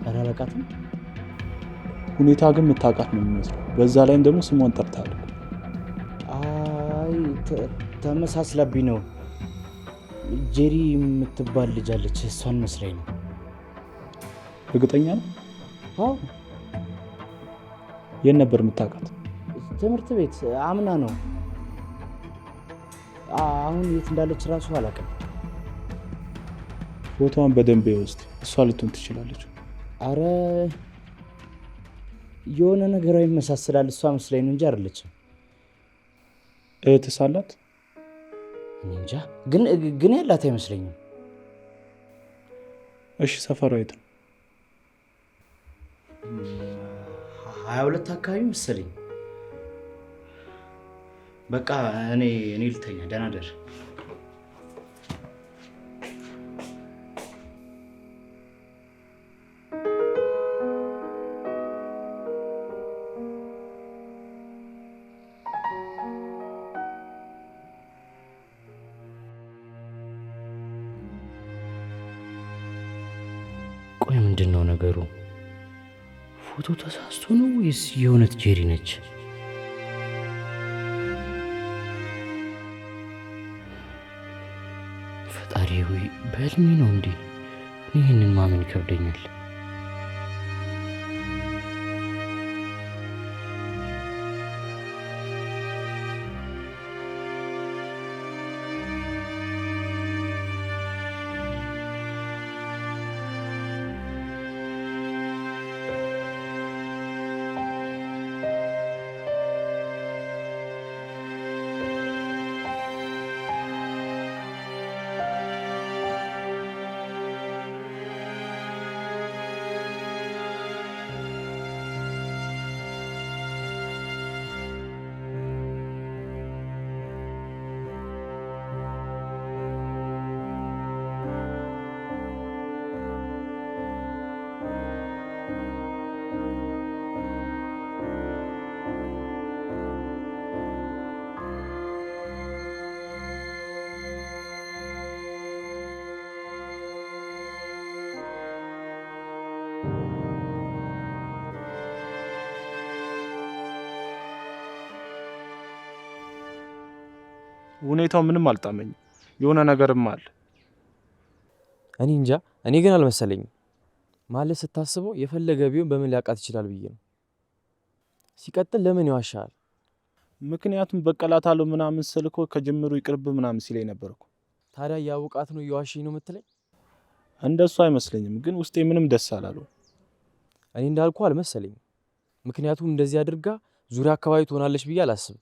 ኧረ አላውቃትም። ሁኔታ ግን የምታውቃት ነው የሚመስለው። በዛ ላይም ደግሞ ስሟን ጠርታለህ። አይ ተመሳስላብኝ ነው። ጄሪ የምትባል ልጅ አለች፣ እሷን መስለኝ ነው። እርግጠኛ ነው? አዎ። የት ነበር የምታውቃት? ትምህርት ቤት አምና ነው። አሁን የት እንዳለች ራሱ አላውቅም። ፎቶዋን በደንብ ውስጥ እሷ ልትሆን ትችላለች። አረ የሆነ ነገሯ ይመሳሰላል። እሷ መስለኝ ነው እንጂ አይደለችም። እህትስ አላት? እንጃ፣ ግን ያላት አይመስለኝም። እሺ ሰፈሯ የት ነው? 22 አካባቢ መሰለኝ። በቃ እኔ ልተኛ። ደህና ደር። ቆይ ምንድን ነው ነገሩ? ፎቶ ተሳስቶ ነው ወይስ የእውነት ጄሪ ነች? ፈጣሪ ሆይ በህልሜ ነው እንዴ? እኔ ይህንን ማመን ይከብደኛል። ሁኔታው ምንም አልጣመኝም። የሆነ ነገርም አለ። እኔ እንጃ። እኔ ግን አልመሰለኝም። ማለት ስታስበው የፈለገ ቢሆን በምን ሊያውቃት ይችላል ብዬ ነው። ሲቀጥል ለምን ይዋሻል? ምክንያቱም በቀላታለሁ ምናምን ስልኮ ከጅምሩ ይቅርብ ምናምን ሲለኝ ነበር እኮ። ታዲያ ያውቃት ነው እየዋሸኝ ነው የምትለኝ? እንደሱ አይመስለኝም፣ ግን ውስጤ ምንም ደስ አላለው። እኔ እንዳልኩ አልመሰለኝም። ምክንያቱም እንደዚህ አድርጋ ዙሪያ አካባቢ ትሆናለች ብዬ አላስብም።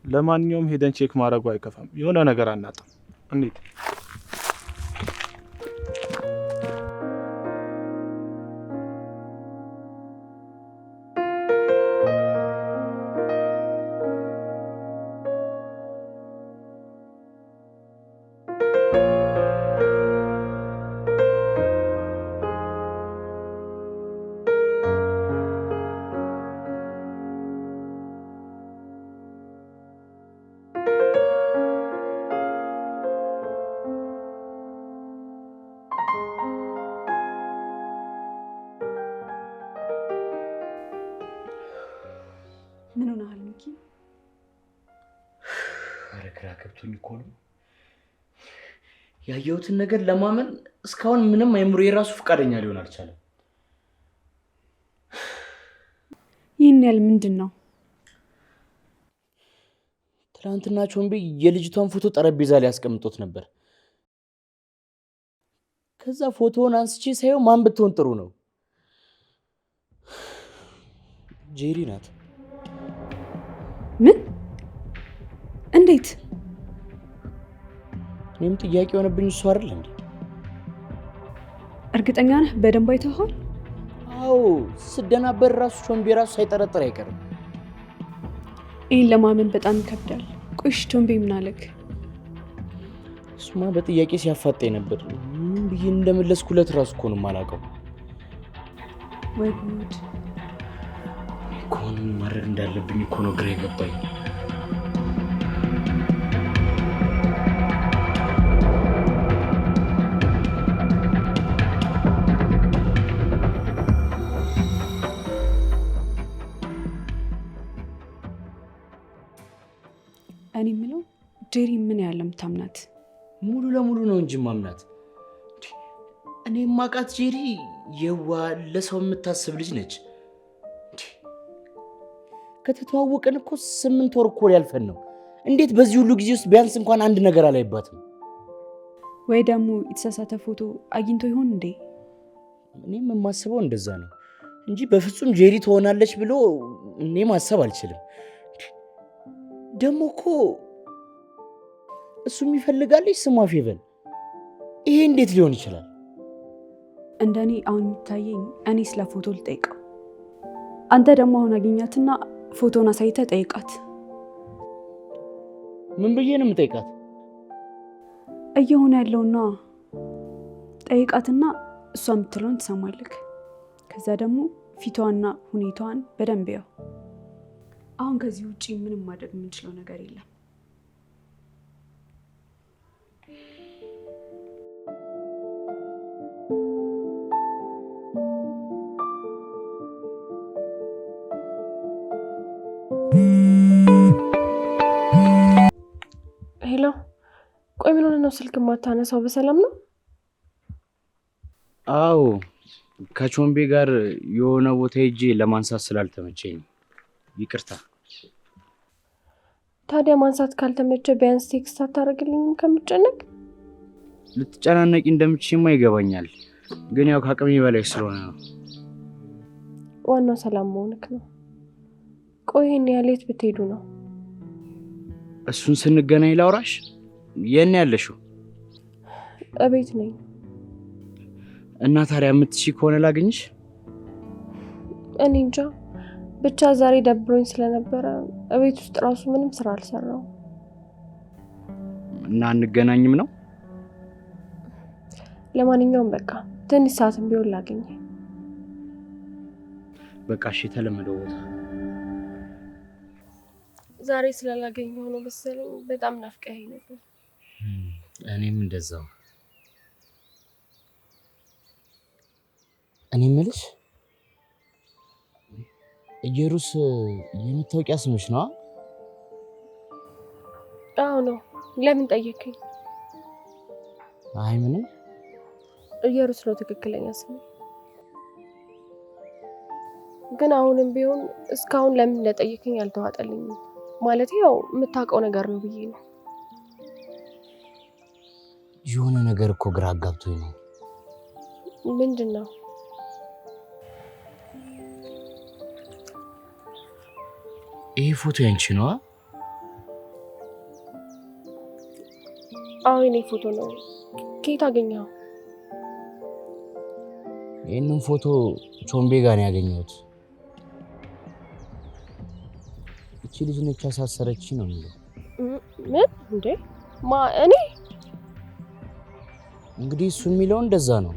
ለማንኛውም ሄደን ቼክ ማድረጉ አይከፋም። የሆነ ነገር አናጣም። እንዴት ምን ሆነሃል ሚኪ? ኧረ ግራ ገብቶኝ እኮ ነው ያየሁትን ነገር ለማመን እስካሁን ምንም አይምሮ የራሱ ፈቃደኛ ሊሆን አልቻለም። ይህን ያህል ምንድን ነው? ትናንትና ቾምቤ የልጅቷን ፎቶ ጠረጴዛ ላይ ያስቀምጦት ነበር። ከዛ ፎቶውን አንስቼ ሳየው ማን ብትሆን ጥሩ ነው? ጄሪ ናት። ምን? እንዴት? እኔም ጥያቄ የሆነብኝ እሱ አይደል እንዴ? እርግጠኛ ነህ? በደንብ አይተኸዋል? አዎ፣ ስደናበር ራሱ ቾምቤ ራሱ ሳይጠረጥር አይቀርም። ይህን ለማመን በጣም ይከብዳል። ቆይ እሺ ቾምቤ ምን አለክ? እሱማ በጥያቄ ሲያፋጠኝ ነበር። ምን ብዬ እንደመለስኩለት ራሱ እኮ ነው የማላውቀው። ወይ ጉድ! እኮ ምን ማድረግ እንዳለብኝ እኮ ነው ግራ የገባኝ። እኔ የምለው ጄሪ ምን ያህል የምታምናት? ሙሉ ለሙሉ ነው እንጂ ማምናት። እኔ ማቃት ጄሪ የዋ ለሰው የምታስብ ልጅ ነች። ከተተዋወቀን እኮ 8 ወር እኮ ያልፈን ነው። እንዴት በዚህ ሁሉ ጊዜ ውስጥ ቢያንስ እንኳን አንድ ነገር አላይባትም? ወይ ደግሞ የተሳሳተ ፎቶ አግኝቶ ይሆን እንዴ? እኔም የማስበው እንደዛ ነው እንጂ በፍጹም ጄሪ ትሆናለች ብሎ እኔ ማሰብ አልችልም። ደግሞ እኮ እሱ የሚፈልጋለች ስሟ ፌቨን። ይሄ እንዴት ሊሆን ይችላል? እንደኔ አሁን የሚታየኝ እኔ ስለ ፎቶ ልጠይቀው፣ አንተ ደግሞ አሁን አገኛትና ፎቶን አሳይተህ ጠይቃት። ምን ብዬ ነው የምጠይቃት? እየሆነ ያለውና ጠይቃትና እሷ የምትለውን ትሰማለህ። ከዛ ደግሞ ፊቷና ሁኔታዋን በደንብ ያው። አሁን ከዚህ ውጪ ምንም ማድረግ የምንችለው ነገር የለም። ሄሎ፣ ቆይ ምን ሆነ ነው ስልክ የማታነሳው? በሰላም ነው? አዎ፣ ከቾምቤ ጋር የሆነ ቦታ ሄጄ ለማንሳት ስላልተመቸኝ ይቅርታ። ታዲያ ማንሳት ካልተመቸ ቢያንስ ቴክስት አታደርግልኝም? ከምጨነቅ ልትጨናነቂ እንደምትችይማ ይገባኛል፣ ግን ያው ከአቅሜ በላይ ስለሆነ ነው። ዋናው ሰላም መሆንክ ነው። ቆይ ይሄን ያህል የት ብትሄዱ ነው? እሱን ስንገናኝ ላውራሽ። የት ነው ያለሽው? እቤት ነኝ። እና ታዲያ የምትችይ ከሆነ ላገኝሽ? እኔ እንጃ ብቻ ዛሬ ደብሮኝ ስለነበረ እቤት ውስጥ ራሱ ምንም ስራ አልሰራው እና እንገናኝም ነው? ለማንኛውም በቃ ትንሽ ሰዓትም ቢሆን ላገኝ። በቃ እሺ፣ የተለመደው ቦታ። ዛሬ ስላላገኝ ሆኖ መሰለኝ በጣም ናፍቀኸኝ ነበር። እኔም እንደዛው። እኔ የምልሽ ኢየሩስ የመታወቂያ ስምሽ ነው? አዎ ነው። ለምን ጠየከኝ? አይ ምንም። ኢየሩስ ነው ትክክለኛ ስሜ። ግን አሁንም ቢሆን እስካሁን ለምን እንደጠየከኝ አልተዋጠልኝም። ማለት ያው የምታውቀው ነገር ነው ብዬ ነው። የሆነ ነገር እኮ ግራ አጋብቶኝ ነው። ምንድን ነው? ይሄ ፎቶ ያንቺ ነው? አዎ የኔ ፎቶ ነው። ከየት አገኘኸው? ይህንን ፎቶ ቾምቤ ጋር ነው ያገኘሁት። እቺ ልጅ ነች ያሳሰረች ነው የሚለው። ምን እንዴ? እኔ እንግዲህ እሱ የሚለው እንደዛ ነው።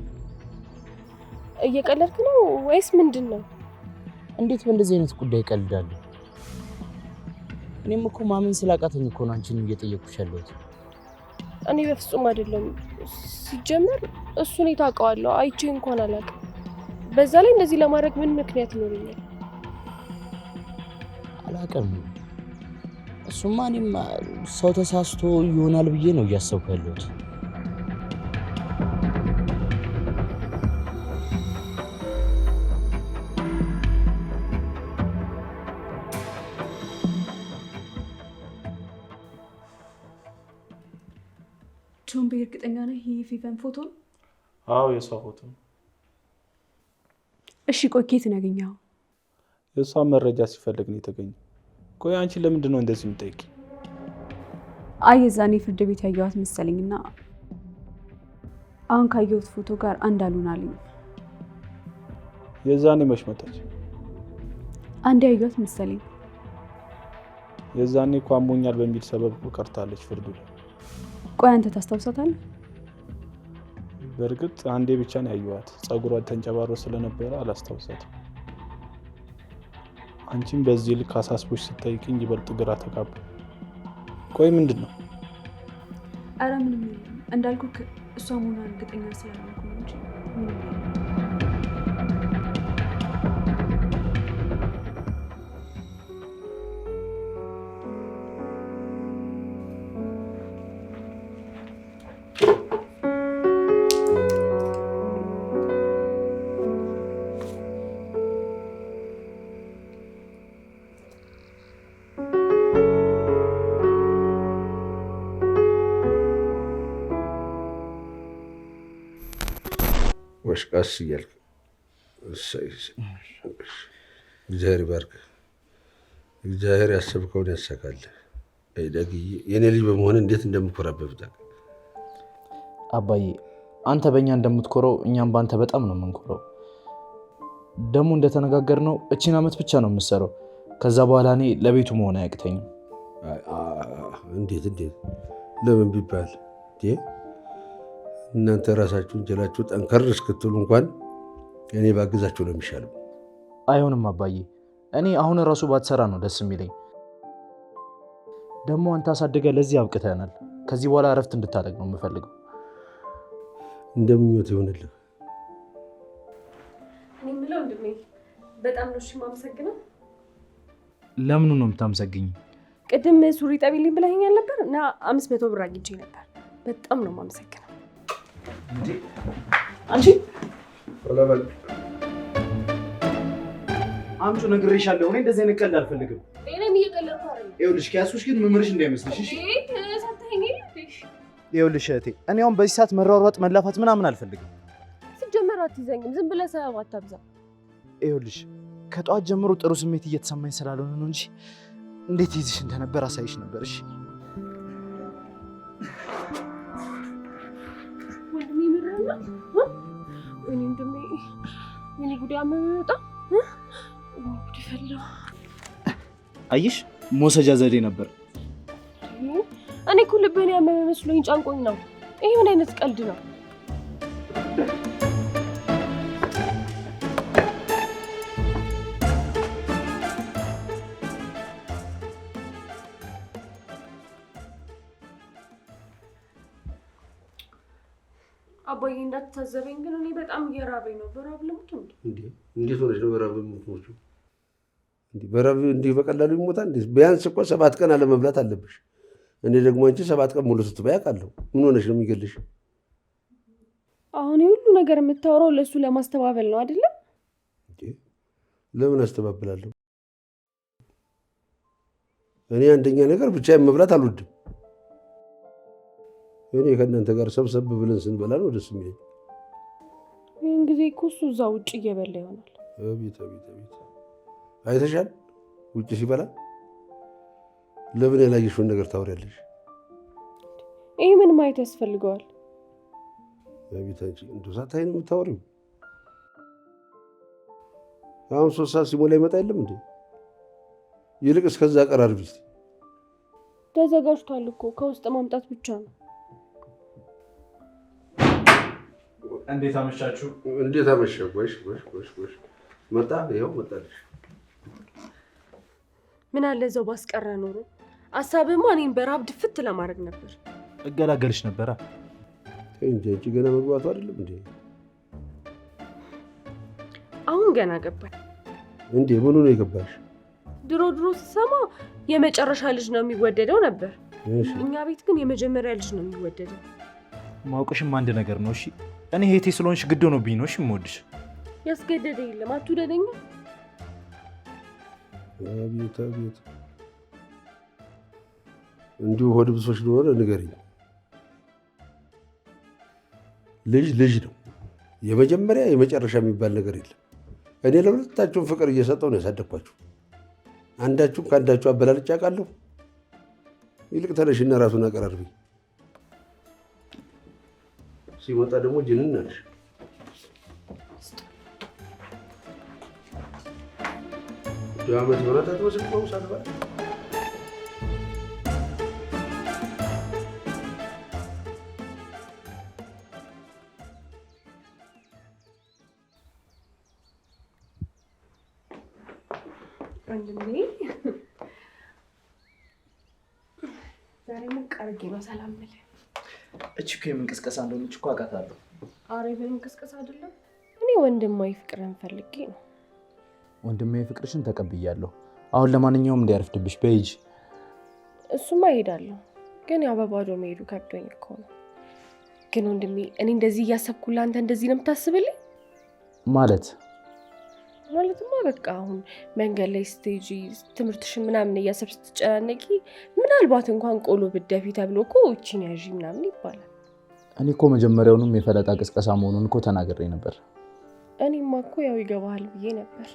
እየቀለድክ ነው ወይስ ምንድን ነው? እንዴት በእንደዚህ አይነት ጉዳይ ይቀልዳሉ? እኔም እኮ ማመን ስላቃተኝ እኮ ነው አንቺን እየጠየኩሽ ያለሁት። እኔ በፍጹም አይደለም። ሲጀመር እሱን ታውቀዋለሁ፣ አይቼ እንኳን አላውቅም። በዛ ላይ እንደዚህ ለማድረግ ምን ምክንያት ይኖረኛል? አላውቅም። እሱማ እኔም ሰው ተሳስቶ ይሆናል ብዬ ነው እያሰብኩ ያለሁት። ቾምቤ እርግጠኛ ነህ ይሄ ፊቨን ፎቶ ነው? አዎ የሷ ፎቶ ነው። እሺ ቆይ ከየት ነው ያገኘኸው? የሷን መረጃ ሲፈልግ ነው የተገኘው። ቆይ አንቺ ለምንድን ነው እንደዚህ የምጠይቂ? አይ የዛኔ ፍርድ ቤት ያየኋት መሰለኝና አሁን ካየሁት ፎቶ ጋር አንድ አልሆናልኝ። የዛኔ መች መጣች? አንድ ያየኋት መሰለኝ። የዛኔ እኮ አሞኛል በሚል ሰበብ ቀርታለች ፍርዱ ላይ። ቆይ አንተ ታስታውሳታለህ? በእርግጥ አንዴ ብቻ ነው ያየኋት። ጸጉሯ ተንጨባሮ ስለነበረ አላስታውሳትም። አንቺም በዚህ ልክ አሳስቦሽ ስታይቅኝ ይበልጥ ግራ ተጋባ። ቆይ ምንድን ነው? አረ ምንም የለም። እንዳልኩህ እሷ መሆኗን እርግጠኛ ስላልሆንኩ ነው እንጂ ምንም የለም። ቀስ እያልክ እግዚአብሔር ይባርክ። እግዚአብሔር ያሰብከውን ያሳካልህ። ደግዬ የኔ ልጅ በመሆን እንዴት እንደምኮራበት ብታውቅ። አባዬ አንተ በእኛ እንደምትኮረው እኛም በአንተ በጣም ነው የምንኮረው። ደግሞ እንደተነጋገርነው እቺን ዓመት ብቻ ነው የምትሰራው። ከዛ በኋላ እኔ ለቤቱ መሆን አያቅተኝም። እንዴት ለምን ቢባል እናንተ ራሳችሁን ችላችሁ ጠንከር እስክትሉ እንኳን እኔ ባግዛችሁ ነው የሚሻለው። አይሆንም አባዬ፣ እኔ አሁን ራሱ ባትሰራ ነው ደስ የሚለኝ። ደግሞ አንተ አሳድገህ ለዚህ አብቅተናል። ከዚህ በኋላ እረፍት እንድታደርግ ነው የምፈልገው። እንደምኞት ይሆንልህ። እኔ የምለው ወንድሜ በጣም ነው የማመሰግነው። ለምኑ ነው የምታመሰግኝ? ቅድም ሱሪ ጠቢልኝ ብለኸኛል ነበር እና 500 ብር አግኝቼ ነበር። በጣም ነው የማመሰግነው። አንቺ አምጩ ነግሬሻለሁ። እኔ እንደዚህ አይነት ቀልድ አልፈልግም። እኔም እየቀለድኩ አይደል? ይኸውልሽ ከያዝኩሽ ግን መምርሽ እንዳይመስልሽ እሺ? ይኸውልሽ እህቴ፣ እኔ አሁን በዚህ ሰዓት መሯሯጥ መላፋት ምናምን አልፈልግም። ሲጀመር አትይዘኝም። ዝም ብለህ ሰበብ አታብዛ። ይኸውልሽ ከጠዋት ጀምሮ ጥሩ ስሜት እየተሰማኝ ስላልሆነ ነው እንጂ እንዴት ይዝሽ እንደነበር አሳይሽ ነበር። እሺ ወንድሜ ምረና ወንድሜ ምን ጉዳይ አመጣ? ጉድ ፈላ። አየሽ መውሰጃ ዘዴ ነበር። እኔ እኮ ልብህን ያመመ መስሎኝ ጫንቆኝ ነው። ይሄ ምን አይነት ቀልድ ነው? አባዬ እንዳትታዘበኝ ግን እኔ በጣም እየራበኝ ነው። በራብ ልሞት እንዴ? እንዴት ሆነሽ ነው በራብ የምትሞቺው? በራብ እንዲህ በቀላሉ ይሞታል እንዴ? ቢያንስ እኮ 7 ቀን አለመብላት አለብሽ። እኔ ደግሞ አንቺ 7 ቀን ሙሉ ስትበይ አውቃለሁ። ምን ሆነሽ ነው የሚገልሽ? አሁን ሁሉ ነገር የምታወራው ለሱ ለማስተባበል ነው አይደለ? ለምን አስተባብላለሁ? እኔ አንደኛ ነገር ብቻዬን መብላት አልወድም። እኔ ከእናንተ ጋር ሰብሰብ ብለን ስንበላ ነው ደስ የሚለኝ። ይህን ጊዜ እኮ እሱ እዛ ውጭ እየበላ ይሆናል። አቤት አቤት አቤት! አይተሻል ውጭ ሲበላ? ለምን ያላየሽውን ነገር ታወሪያለሽ? ይህ ምን ማየት ያስፈልገዋል? አቤት አንቺ እንደው ሳታይ ነው የምታወሪው? አሁን 3 ሰዓት ሲሞላ ይመጣ የለም እንዴ? ይልቅ እስከዛ ቀራርቢ እስኪ። ተዘጋጅቷል እኮ ከውስጥ ማምጣት ብቻ ነው። እንዴት አመሻችሁ? እንዴት አመሸ? ጎሽ መጣ። ይኸው መጣልሽ። ምን አለ እዛው ባስቀረ ኖሮ። አሳብማ እኔን በራብ ድፍት ለማድረግ ነበር። እገላገልሽ ነበራ እንጂ አንቺ ገና መግባቱ አይደለም እንዴ? አሁን ገና ገባኝ። እንዴ ምኑ ነው የገባሽ? ድሮ ስሰማ የመጨረሻ ልጅ ነው የሚወደደው ነበር። እኛ ቤት ግን የመጀመሪያ ልጅ ነው የሚወደደው። ማውቅሽም አንድ ነገር ነው። እሺ እኔ ሄቴ ስለሆንሽ ግድ ሆኖብኝ ነው። እሺ የምወድሽ ያስገደደ የለም። አትውደደኛ። አቤት አቤት! እንዲሁ ሆድ ብሶች እንደሆነ ንገሪኝ። ልጅ ነው። የመጀመሪያ የመጨረሻ የሚባል ነገር የለም። እኔ ለሁለታችሁም ፍቅር እየሰጠው ነው ያሳደግኳችሁ። አንዳችሁም ከአንዳችሁ አበላልጬ አውቃለሁ። ይልቅ ተነሽና ራሱን አቀራርቢ። ሲመጣ ደግሞ ጅንን አለሽ። ዓመት ይሆናት አትመስል ነው ሳልባ ወንድሜ ዛሬ ምን ቀርጌ ነው ሰላም ብለህ? እቺ እኮ የምን ቅስቀሳ እንደሆነች እኮ አውቃታለሁ። ኧረ ምንም ቅስቀሳ አይደለም። እኔ ወንድማዊ ፍቅርን ፈልጌ ነው። ወንድማዊ ፍቅርሽን ተቀብያለሁ። አሁን ለማንኛውም እንዲያረፍድብሽ በይጅ። እሱማ እሄዳለሁ፣ ግን ያው በባዶ መሄዱ ከብዶኝ እኮ ነው። ግን ወንድሜ እኔ እንደዚህ እያሰብኩ ለአንተ እንደዚህ ነው የምታስብልኝ? ማለትማ በቃ አሁን መንገድ ላይ ስቴጂ ትምህርትሽን ምናምን እያሰብሽ ስትጨናነቂ ምናልባት እንኳን ቆሎ ብትደፊ ተብሎ እኮ እቺን ያዢ ምናምን ይባላል። እኔ እኮ መጀመሪያውንም የፈለጣ ቅስቀሳ መሆኑን እኮ ተናግሬ ነበር። እኔማ እኮ ያው ይገባሃል ብዬ ነበር።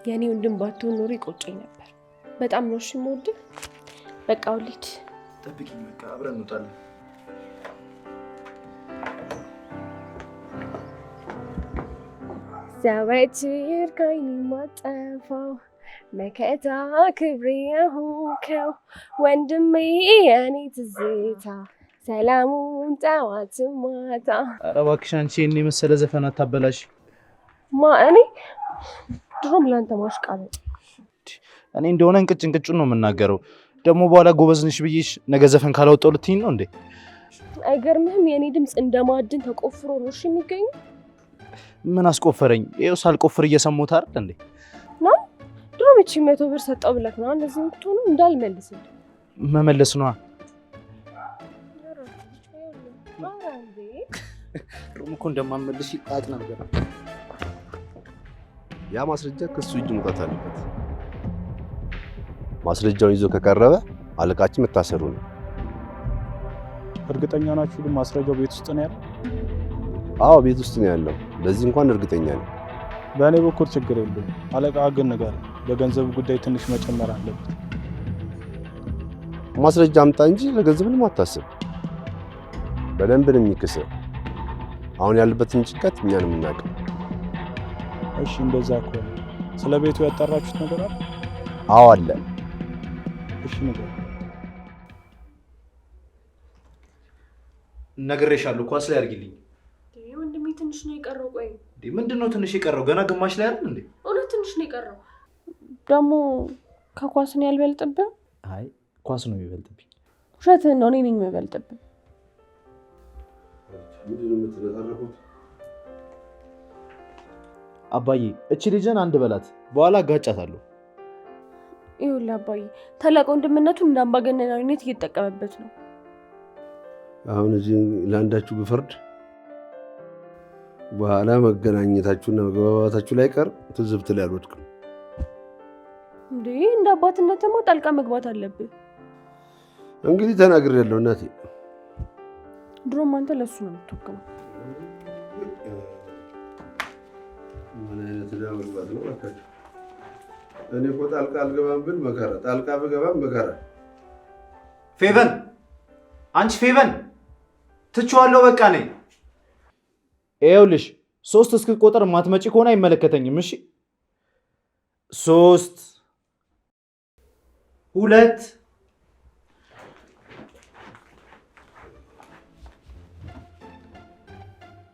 የኔ ወንድም ባትሆን ኖሮ ይቆጨኝ ነበር። በጣም ነው እሺ የምወድህ። በቃ ውልድ ጠብቂኝ፣ በቃ አብረን እንወጣለን። ዘወትር ከዓይኔ የማጠፋው መከታ ክብሬ የሆንከው ወንድሜ የኔ ትዝታ ሰላሙን ጠዋት ማታ። ኧረ እባክሽ አንቺ እኔ መሰለ ዘፈን አታበላሽ። እኔ ድሮም ላንተ ማሽቃበጥ። እኔ እንደሆነ እንቅጩን ነው የምናገረው። ደግሞ በኋላ ጎበዝ ነሽ ብዬሽ ነገ ዘፈን ካላወጣው ልትይኝ ነው እንዴ? አይገርምህም? የኔ ድምፅ እንደማዕድን ተቆፍሮ ነው እሺ የሚገኘው። ምን አስቆፈረኝ? ይኸው ሳልቆፍር እየሰማሁት አይደል እንዴ? ነው ድሮ ብቻ 100 ብር ሰጠው ብለህ ነው እንደዚህ የምትሆነው? እንዳልመልስልህ መመለስ ነዋ። ድሮም እኮ እንደማመልሽ ይጣጥ ነበር። ያ ማስረጃ ከሱ እጅ መውጣት አለበት። ማስረጃውን ይዞ ከቀረበ አለቃችን መታሰሩ ነው። እርግጠኛ ናችሁ ግን ማስረጃው ቤት ውስጥ ነው ያለው? አዎ ቤት ውስጥ ነው ያለው። ለዚህ እንኳን እርግጠኛ ነኝ። በእኔ በኩል ችግር የለም። አለቃ ግን ነገር በገንዘብ ጉዳይ ትንሽ መጨመር አለበት። ማስረጃ አምጣ እንጂ ለገንዘብ ምንም አታስብ። በደንብ ነው የሚክስህ። አሁን ያለበትን ጭንቀት እኛ ነው የምናውቀው። እሺ እንደዛ ከሆነ ስለ ቤቱ ያጣራችሁት ነገር አለ? አዎ አለ። እሺ ነገር ነግሬሻለሁ። ኳስ ላይ አድርጊልኝ። ወንድሜ ትንሽ ነው የቀረው። ቆይ ምንድነው ትንሽ የቀረው? ገና ግማሽ ላይ አይደል እንዴ? እውነት ትንሽ ነው የቀረው። ደግሞ ከኳስ ነው ያልበልጥብህ? አይ ኳስ ነው የሚበልጥብኝ። ውሸትህን ነው። እኔ ነኝ የምበልጥብህ። ምንድነው የምትነዛረቁት? አባዬ እቺ ልጅን አንድ በላት፣ በኋላ አጋጫታለሁ። ይኸውልህ አባዬ ታላቅ ወንድምነቱን እንደ አምባገነናዊነት እየተጠቀመበት ነው። አሁን እዚህ ለአንዳችሁ ብፈርድ በኋላ መገናኘታችሁና መግባባታችሁ ላይ ቀር ትዝብት ላይ አልወድቅም። እንዴ እንደ አባትነትማ ጣልቃ መግባት አለብህ። እንግዲህ ተናግሬያለሁ እናቴ። ድሮም አንተ ለሱ ነው የምትወክለው። ምን አይነት ዕዳ መግባት ነው እባካችሁ? እኔ እኮ ጣልቃ አልገባም ብል መከራ፣ ጣልቃ ብገባም መከራ። ፌቨን፣ አንቺ ፌቨን ትችዋለሁ። በቃ ነኝ። ይኸውልሽ 3 እስክትቆጥር ማትመጪ ከሆነ አይመለከተኝም። እሺ 3 2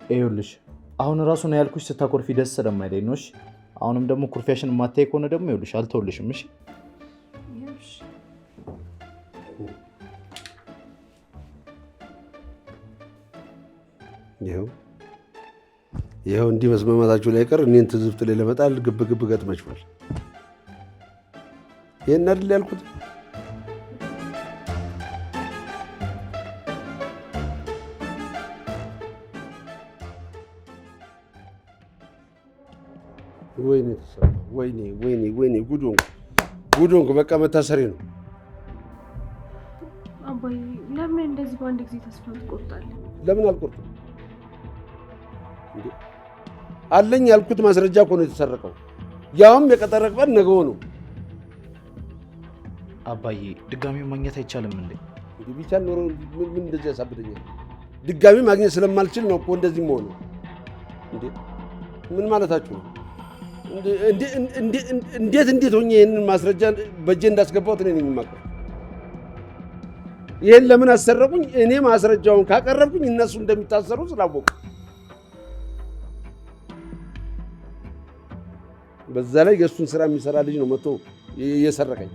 ይኸውልሽ አሁን ራሱ ነው ያልኩሽ ስታኮርፊ ደስ ስለማይለኝ ነው። እሺ አሁንም ደግሞ ኩርፊያሽን ማታይ ከሆነ ደግሞ ይኸውልሽ አልተውልሽም። እሺ ይኸው እንዲህ መስማማታችሁ ላይ ቀር እኔን ትዝብት ላይ ለመጣል ግብ ግብ ገጥመችዋል። ይሄን አይደል ያልኩት? ወይኔ ተሰማ፣ ወይኔ ወይኔ ወይኔ፣ ጉዶንኩ። በቃ መታሰሪ ነው። አባዬ ለምን እንደዚህ በአንድ ጊዜ ተስፋ ትቆርጣለህ? ለምን አልቆርጥም? አለኝ ያልኩት ማስረጃ እኮ ነው የተሰረቀው። ያውም የቀጠረቅበት ነገው ነው። አባዬ ድጋሚ ማግኘት አይቻልም እንዴ? ቢቻል ኖሮ ምን እንደዚህ ያሳብደኛል? ድጋሚ ማግኘት ስለማልችል ነው እኮ እንደዚህ መሆኑ። እንዴ ምን ማለታችሁ ነው? እንዴት ሆኜ ይህንን ማስረጃ በእጄ እንዳስገባሁት እኔ ነኝ የማውቀው። ይህን ለምን አሰረቁኝ? እኔ ማስረጃውን ካቀረብኩኝ እነሱ እንደሚታሰሩ ስላወቁ። በዛ ላይ የእሱን ስራ የሚሰራ ልጅ ነው መጥቶ የሰረቀኝ።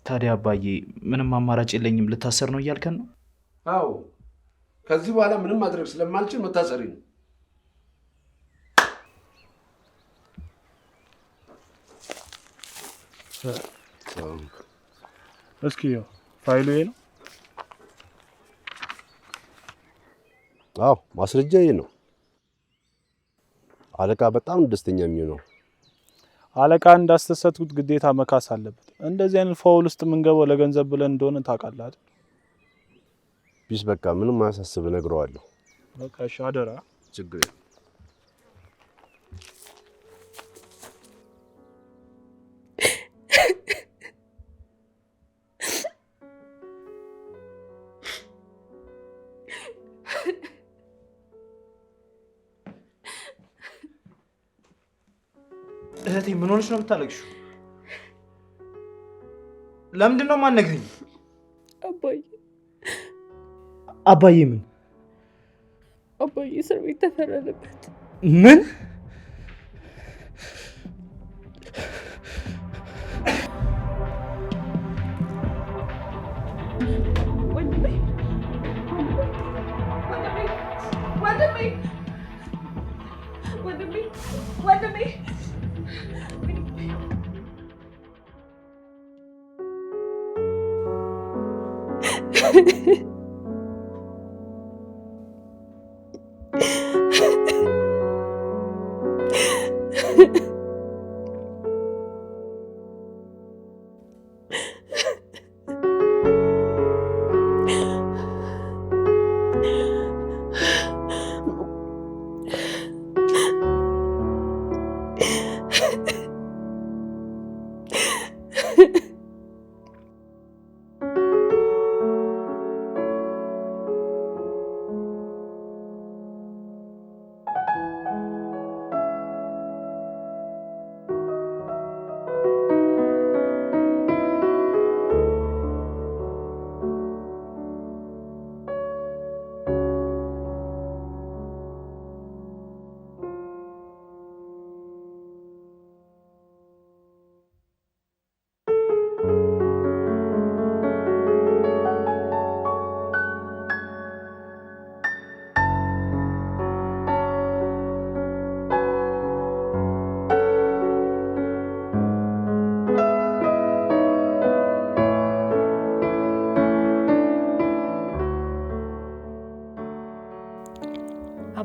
ታዲያ አባዬ ምንም አማራጭ የለኝም፣ ልታሰር ነው እያልከን ነው? አዎ ከዚህ በኋላ ምንም ማድረግ ስለማልችል መታሰሪ ነው። እስኪ ፋይሉ ይሄ ነው? አዎ ማስረጃ ይሄ ነው። አለቃ በጣም ደስተኛ የሚሆነው አለቃ እንዳስተሰቱት ግዴታ መካስ አለበት። እንደዚህ አይነት ፋውል ውስጥ የምንገባው ለገንዘብ ብለን እንደሆነ ታውቃለህ አይደል? ቢስ በቃ ምንም አያሳስብ፣ እነግረዋለሁ። በቃ እሺ አደራ። ችግር እህቴ ምን ሆነሽ ነው የምታለቅሽው? ለምንድን ነው የማትነግሪኝ? አባዬ ምን? አባዬ እስር ቤት ተፈረደበት። ምን?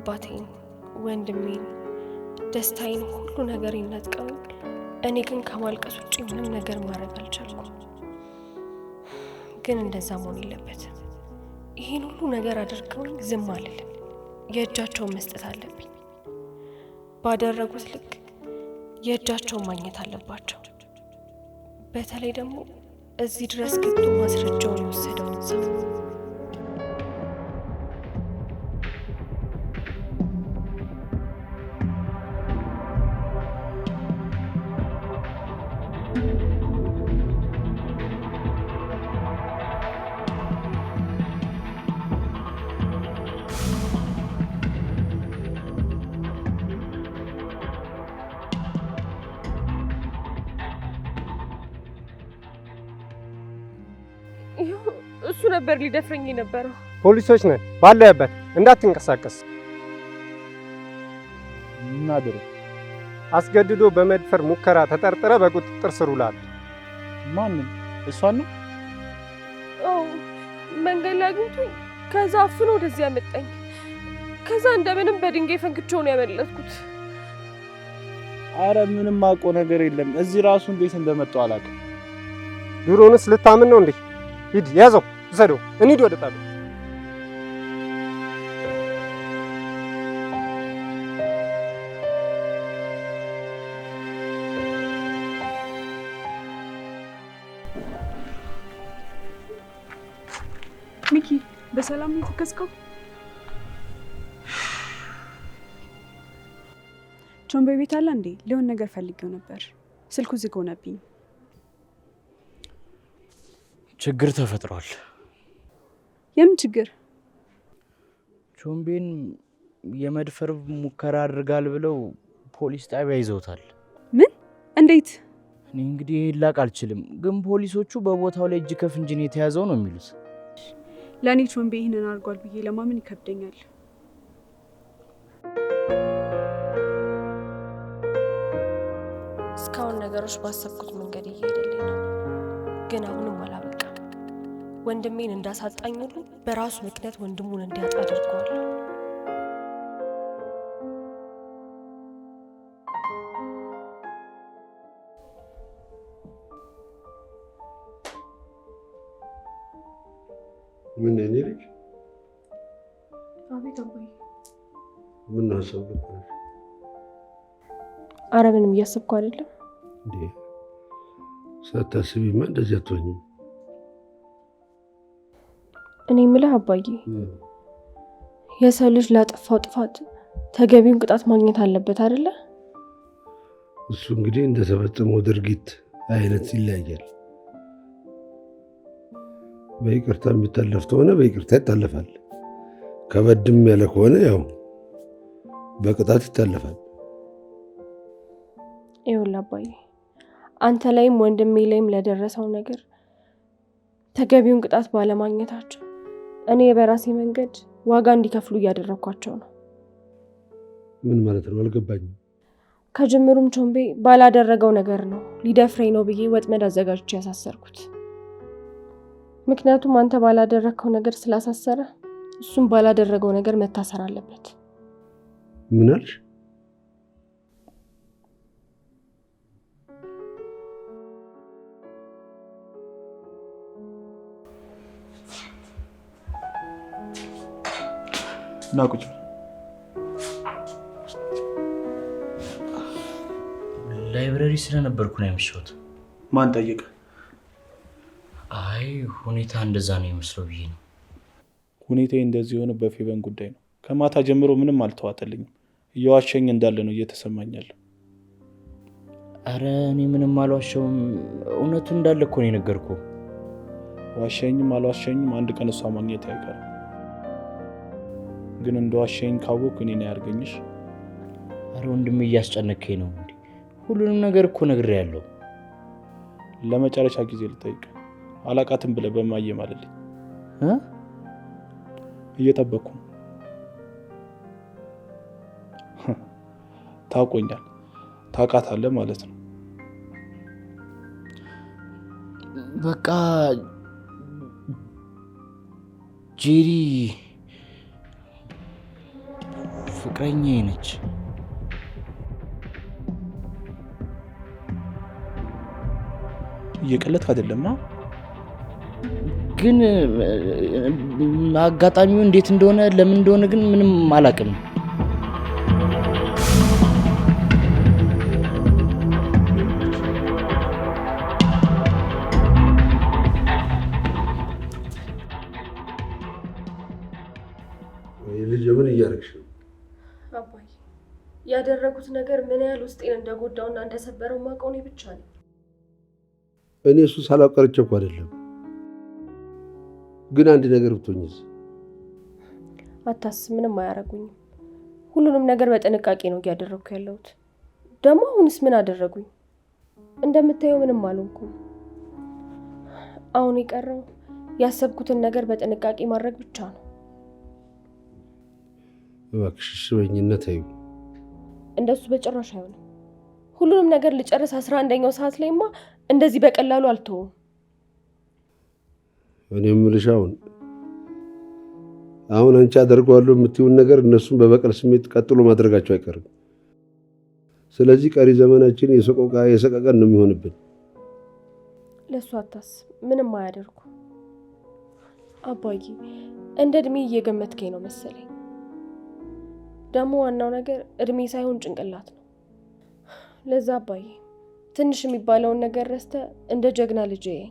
አባቴን፣ ወንድሜን፣ ደስታዬን፣ ሁሉ ነገር ይነጥቀውኝ። እኔ ግን ከማልቀስ ውጭ ምንም ነገር ማድረግ አልቻልኩም። ግን እንደዛ መሆን የለበትም። ይህን ሁሉ ነገር አድርገውኝ ዝም አልልም። የእጃቸውን መስጠት አለብኝ። ባደረጉት ልክ የእጃቸውን ማግኘት አለባቸው። በተለይ ደግሞ እዚህ ድረስ ገብቶ ማስረጃውን የወሰደውን ሰው። እሱ ነበር ሊደፍረኝ የነበረው። ፖሊሶች ነን፣ ባለህበት እንዳትንቀሳቀስ። ምን አድርግ? አስገድዶ በመድፈር ሙከራ ተጠርጥረ በቁጥጥር ስር ውሏል። ማንን? እሷን ነው? አዎ፣ መንገድ ላይ አግኝቶኝ ከዛ አፍኖ ወደዚህ ያመጣኝ። ከዛ እንደምንም በድንጋይ ፈንክቼው ነው ያመለጥኩት። አረ ምንም አውቀው ነገር የለም። እዚህ ራሱ እንዴት እንደመጣው አላውቅም። ድሮንስ ልታምን ነው እንዴ? ሂድ ያዘው፣ ውሰደው፣ እንሂድ ወደ ጣቢያ። ሚኪ በሰላም ነው የተከስከው? ቾምቤ ቤት አለ እንዴ? ሊሆን ነገር ፈልጌው ነበር፣ ስልኩ ዝግ ሆነብኝ። ችግር ተፈጥሯል። የምን ችግር? ቾምቤን የመድፈር ሙከራ አድርጋል ብለው ፖሊስ ጣቢያ ይዘውታል። ምን? እንዴት? እኔ እንግዲህ ላቅ አልችልም፣ ግን ፖሊሶቹ በቦታው ላይ እጅ ከፍንጅ ነው የተያዘው ነው የሚሉት። ለእኔ ቾምቤ ይህንን አድርጓል ብዬ ለማመን ይከብደኛል። እስካሁን ነገሮች ባሰብኩት መንገድ እየሄደልኝ ነው፣ ግን አሁንም አላበቃም። ወንድሜን እንዳሳጣኝ ሁሉ በራሱ ምክንያት ወንድሙን እንዲያጣ አድርገዋለሁ። ምን እኔ ልጅ? አቤት አባዬ። ምን አሰብኩት? አረ ምንም እያሰብኩ አይደለም። እንዴ ሳታስቢማ እንደዚህ አትሆኝም። እኔ የምልህ አባዬ፣ የሰው ልጅ ላጠፋው ጥፋት ተገቢውን ቅጣት ማግኘት አለበት አይደለ? እሱ እንግዲህ እንደተፈጸመው ድርጊት አይነት ይለያያል። በይቅርታ የሚታለፍ ከሆነ በይቅርታ ይታለፋል። ከበድም ያለ ከሆነ ያው በቅጣት ይታለፋል። ይኸውልህ አባዬ፣ አንተ ላይም ወንድሜ ላይም ለደረሰው ነገር ተገቢውን ቅጣት ባለማግኘታቸው እኔ በራሴ መንገድ ዋጋ እንዲከፍሉ እያደረኳቸው ነው። ምን ማለት ነው? አልገባኝም። ከጅምሩም ቾምቤ ባላደረገው ነገር ነው ሊደፍረኝ ነው ብዬ ወጥመድ አዘጋጅቼ ያሳሰርኩት። ምክንያቱም አንተ ባላደረግከው ነገር ስላሳሰረ እሱም ባላደረገው ነገር መታሰር አለበት። ምን አልሽ? ናቁጭ ላይብረሪ ስለነበርኩ ነው የምሽት። ማን ጠየቀ? አይ ሁኔታ እንደዛ ነው የሚመስለው ብዬ ነው። ሁኔታዬ እንደዚህ የሆነ በፌቨን ጉዳይ ነው። ከማታ ጀምሮ ምንም አልተዋጠልኝም። እየዋሸኝ እንዳለ ነው እየተሰማኛል። አረ እኔ ምንም አልዋሸውም። እውነቱ እንዳለ እኮ ነው የነገርኩህ። ዋሸኝም አልዋሸኝም አንድ ቀን እሷ ማግኘት አይቀርም። ግን እንደዋሸኝ ካወቅኩ እኔ ነው ያርገኝሽ። አረ ወንድሜ እያስጨነከኝ ነው እንዴ? ሁሉንም ነገር እኮ ነግሬያለሁ። ለመጨረሻ ጊዜ ልጠይቅ፣ አላቃትም ብለህ በማየ ማለልኝ እየጠበቅኩ ታውቆኛል፣ ታውቃታለህ ማለት ነው። በቃ ጄሪ ፍቅረኛዬ ነች። እየቀለድክ አይደለማ? ግን አጋጣሚው እንዴት እንደሆነ ለምን እንደሆነ ግን ምንም አላውቅም። ልጅ ምን እያደረግሽ ነው? አባዬ ያደረጉት ነገር ምን ያህል ውስጤን እንደጎዳውና እንደሰበረው ማውቀው እኔ ብቻ ነኝ። እኔ እሱ ሳላውቀርቼ እኮ አይደለም። ግን አንድ ነገር ብትሆኝስ? አታስብ፣ ምንም አያረጉኝም። ሁሉንም ነገር በጥንቃቄ ነው እያደረግኩ ያለሁት። ደግሞ አሁንስ ምን አደረጉኝ? እንደምታየው ምንም አልሆንኩም። አሁን የቀረው ያሰብኩትን ነገር በጥንቃቄ ማድረግ ብቻ ነው። እባክሽ ሽበኝነት አዩ። እንደሱ በጭራሽ አይሆንም። ሁሉንም ነገር ልጨርስ 11ኛው ሰዓት ላይማ እንደዚህ በቀላሉ አልተውም። እኔ የምልሽ አሁን አንቺ አደርገዋለሁ የምትይውን ነገር እነሱን በበቀል ስሜት ቀጥሎ ማድረጋቸው አይቀርም። ስለዚህ ቀሪ ዘመናችን የሰቀቀን ነው የሚሆንብን። ለሱ አታስብ፣ ምንም አያደርጉ። አባዬ እንደ እድሜ እየገመትከኝ ነው መሰለኝ። ደግሞ ዋናው ነገር እድሜ ሳይሆን ጭንቅላት ነው። ለዛ አባዬ ትንሽ የሚባለውን ነገር ረስተ እንደ ጀግና ልጅ ያይ።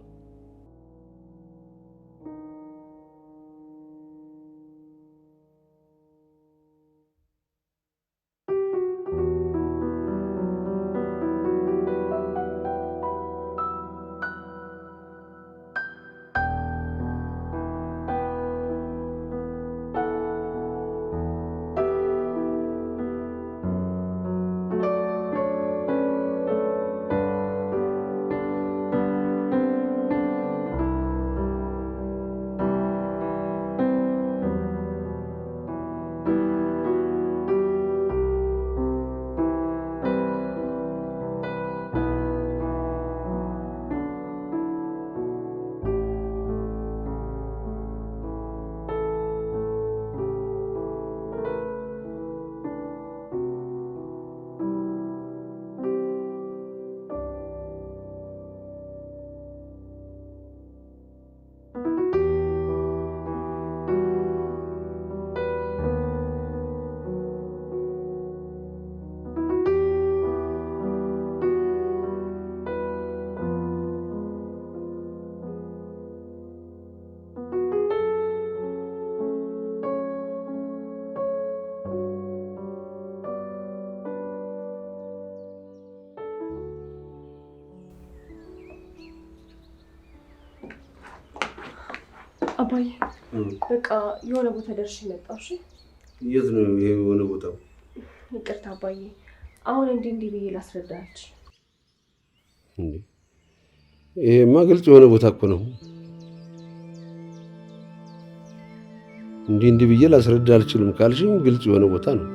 አባዬ በቃ የሆነ ቦታ ደርሼ መጣሁ። እሺ የት ነው ይሄ የሆነ ቦታው? ይቅርታ አባዬ፣ አሁን እንዲህ ብዬ ላስረዳች። ይሄማ ግልጽ የሆነ ቦታ እኮ ነው። እንዲህ ብዬ ላስረዳ አልችልም ካልሽኝ ግልጽ የሆነ ቦታ ነው።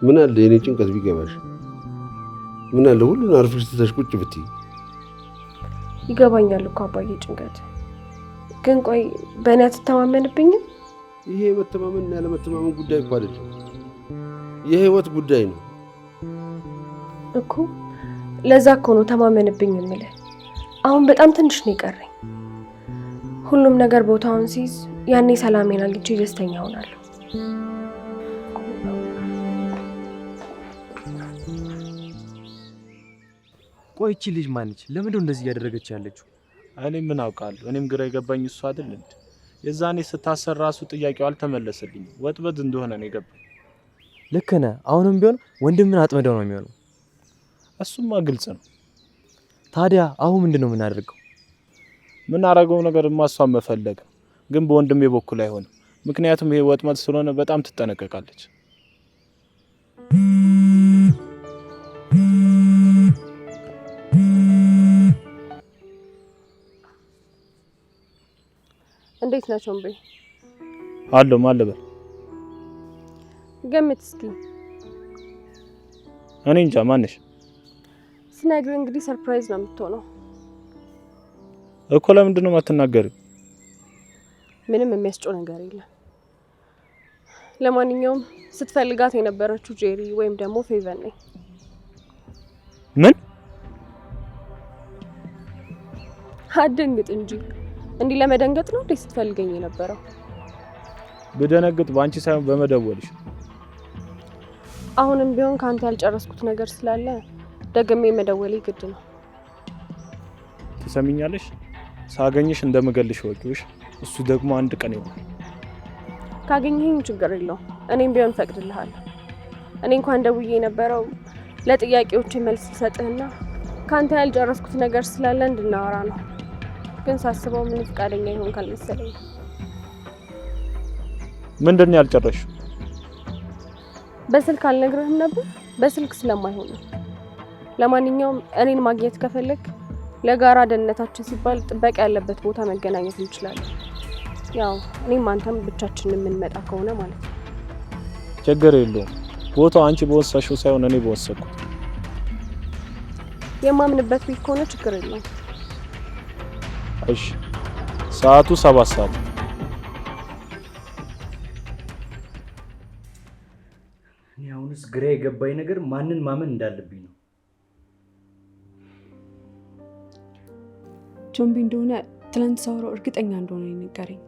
ምን አለ የኔ ጭንቀት ቢገባሽ? ምን አለ ሁሉን አርፈሽ ትተሽ ቁጭ ብትይ? ይገባኛል እኮ አባዬ ጭንቀት። ግን ቆይ በእኔ አትተማመንብኝም? ይሄ መተማመንና ያለመተማመን ጉዳይ እኮ አይደለም፣ የህይወት ጉዳይ ነው እኮ። ለዛ እኮ ነው ተማመንብኝ የምልህ። አሁን በጣም ትንሽ ነው የቀረኝ። ሁሉም ነገር ቦታውን ሲይዝ ያኔ ሰላሜን አግኝቼ ደስተኛ ሆናለሁ። ቆይ ይቺ ልጅ ማነች? ለምንድነው እንደዚህ እያደረገች ያለችው? እኔ ምን አውቃለሁ? እኔም ግራ የገባኝ እሱ አይደል እንዴ? የዛኔ ስታሰር ራሱ ጥያቄው አልተመለሰልኝም። ወጥመድ እንደሆነ ነው የገባኝ። ልክ ነህ። አሁንም ቢሆን ወንድምን አጥመደው ነው የሚሆነው። እሱማ ግልጽ ነው። ታዲያ አሁን ምንድነው የምናደርገው? ምን አረገው ነገርማ እሷን መፈለግ፣ ግን በወንድሜ በኩል አይሆንም። ምክንያቱም ይሄ ወጥመድ ስለሆነ በጣም ትጠነቀቃለች። እንዴት ናቸው እንዴ? አለው ማለበል ገምት እስኪ። እኔ እንጃ ማነሽ? ስነግርህ እንግዲህ ሰርፕራይዝ ነው የምትሆነው እኮ። ለምንድን ነው የማትናገሪው? ምንም የሚያስጨው ነገር የለም። ለማንኛውም ስትፈልጋት የነበረችው ጄሪ ወይም ደግሞ ፌቨን ነኝ። ምን? አደንግጥ እንጂ እንዲህ ለመደንገጥ ነው እንዴ ስትፈልገኝ የነበረው? ብደነግጥ በአንቺ ሳይሆን በመደወልሽ። አሁንም ቢሆን ካንተ ያልጨረስኩት ነገር ስላለ ደግሜ መደወሌ ግድ ነው። ትሰሚኛለሽ? ሳገኝሽ እንደምገልሽ ወቂውሽ። እሱ ደግሞ አንድ ቀን ይሆናል። ካገኘኸኝ ችግር የለውም። እኔም ቢሆን ፈቅድልሃለሁ። እኔ እንኳን ደውዬ የነበረው ለጥያቄዎች መልስ ልሰጥህና ካንተ ያልጨረስኩት ነገር ስላለ እንድናወራ ነው። ግን ሳስበው ምን ፈቃደኛ ይሆን ካልመሰለኝ። ምንድን ነው ያልጨረስሽው? በስልክ አልነግርህም ነበር? በስልክ ስለማይሆን ነው። ለማንኛውም እኔን ማግኘት ከፈለግ ለጋራ ደህንነታችን ሲባል ጥበቃ ያለበት ቦታ መገናኘት እንችላለን። ያው እኔም አንተም ብቻችንን የምንመጣ ከሆነ ማለት ነው። ችግር የለውም። ቦታው አንቺ በወሰንሽው ሳይሆን እኔ በወሰንኩት። የማምንበት ቤት ከሆነ ችግር የለውም። እሺ፣ ሰዓቱ 7 ሰዓት። እኔ አሁንስ ግራ የገባኝ ነገር ማንን ማመን እንዳለብኝ ነው። ጆምቢ እንደሆነ ትላንት ሳወራው እርግጠኛ እንደሆነ ይነገረኝ።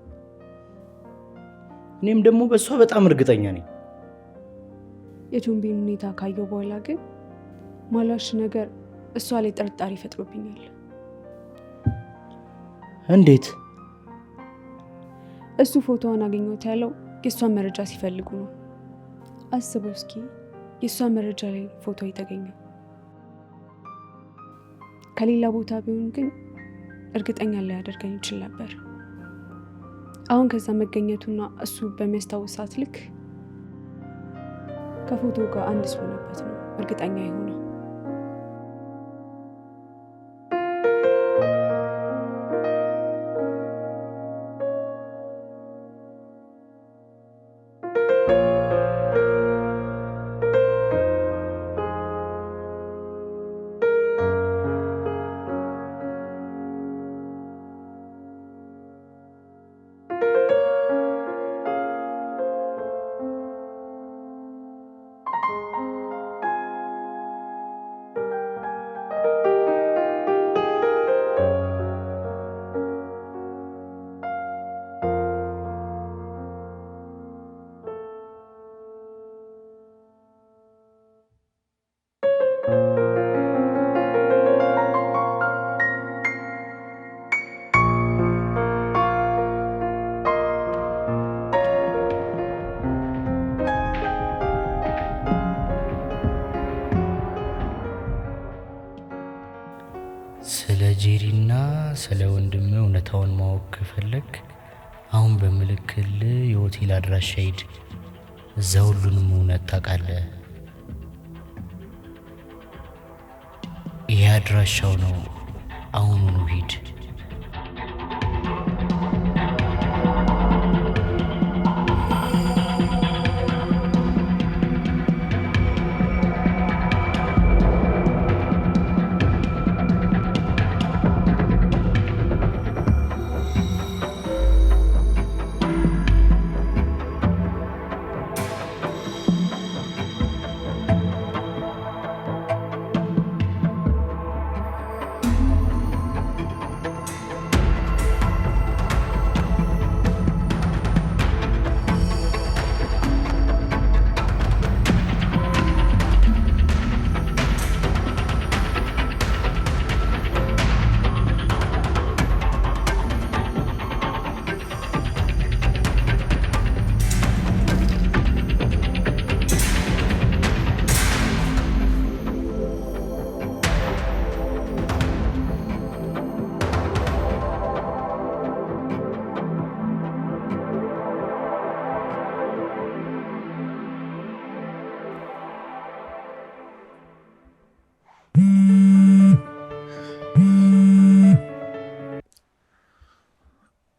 እኔም ደግሞ በእሷ በጣም እርግጠኛ ነኝ። የጆምቢን ሁኔታ ካየው በኋላ ግን ማላሽ ነገር እሷ ላይ ጥርጣሬ ፈጥሮብኛል። እንዴት? እሱ ፎቶዋን አገኘሁት ያለው የእሷን መረጃ ሲፈልጉ ነው። አስበው እስኪ የእሷን መረጃ ላይ ፎቶ የተገኘው ከሌላ ቦታ ቢሆን ግን እርግጠኛ ሊያደርገኝ ይችል ነበር። አሁን ከዛ መገኘቱና እሱ በሚያስታውሳት ልክ ከፎቶ ጋር አንድ ስለሆነበት ነው እርግጠኛ የሆነው። ስለ ጄሪና ስለ ወንድም እውነታውን ማወቅ ከፈለግ አሁን በምልክል የሆቴል አድራሻ ሂድ። እዛ ሁሉንም እውነት ታውቃለህ። ይሄ አድራሻው ነው። አሁኑኑ ሂድ።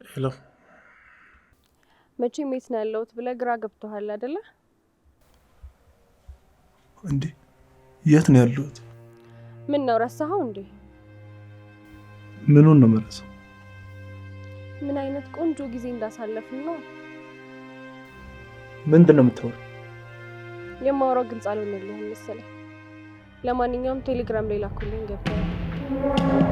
ሄሎ፣ መቼም የት ነው ያለሁት ብለህ ግራ ገብቶሃል አይደለ? እንዴ የት ነው ያለሁት? ምን ነው ረሳኸው እንዴ? ምኑን ነው መረሳው? ምን አይነት ቆንጆ ጊዜ እንዳሳለፍን ነው። ምንድን ነው የምታወራው? የማወራው ግልጽ አልሆነልህም መሰለኝ። ለማንኛውም ቴሌግራም ላይ ላኩልኝ ገብቷል።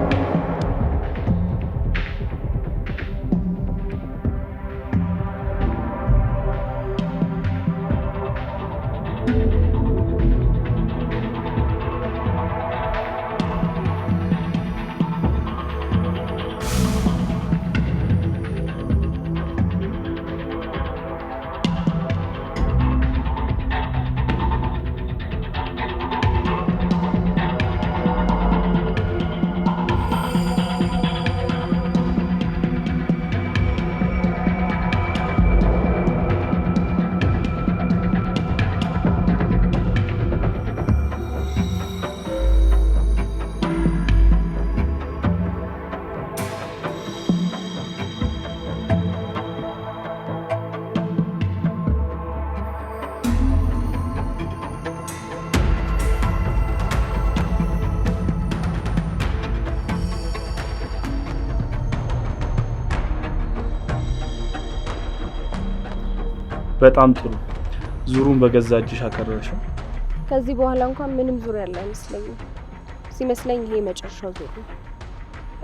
በጣም ጥሩ። ዙሩን በገዛ እጅሽ አከረርሽው። ከዚህ በኋላ እንኳን ምንም ዙር ያለ አይመስለኝም። ሲመስለኝ ይሄ መጨረሻው ዙር ነው።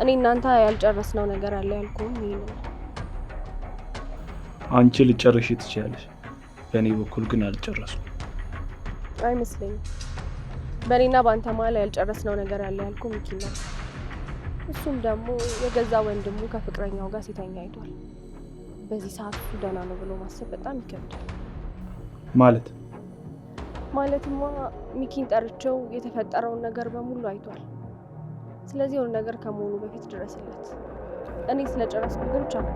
እኔ እናንተ ያልጨረስነው ነገር አለ ያልኩህም ይሄ ነው። አንቺ ልጨርሽ ትችያለሽ፣ በእኔ በኩል ግን አልጨረስኩም። አይመስለኝም። በእኔና በአንተ መሀል ያልጨረስነው ነገር አለ ያልኩህ ሚኪ ነው። እሱም ደግሞ የገዛ ወንድሙ ከፍቅረኛው ጋር ሲተኛ አይቷል። በዚህ ሰዓት እሱ ደህና ነው ብሎ ማሰብ በጣም ይከብዳል። ማለትማ ሚኪን ጠርቼው የተፈጠረውን ነገር በሙሉ አይቷል። ስለዚህ የሆነ ነገር ከመሆኑ በፊት ድረስለት። እኔ ስለጨረስኩ ግን ቻው።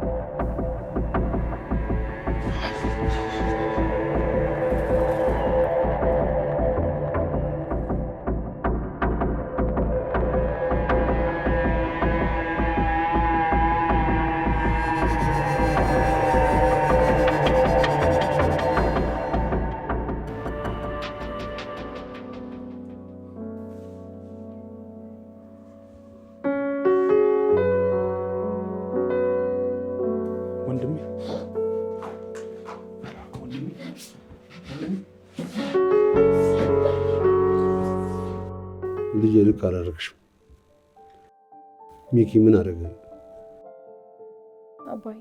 ልጄ ልክ አላደረግሽም። ሚኪ ምን አደረገ? አባዬ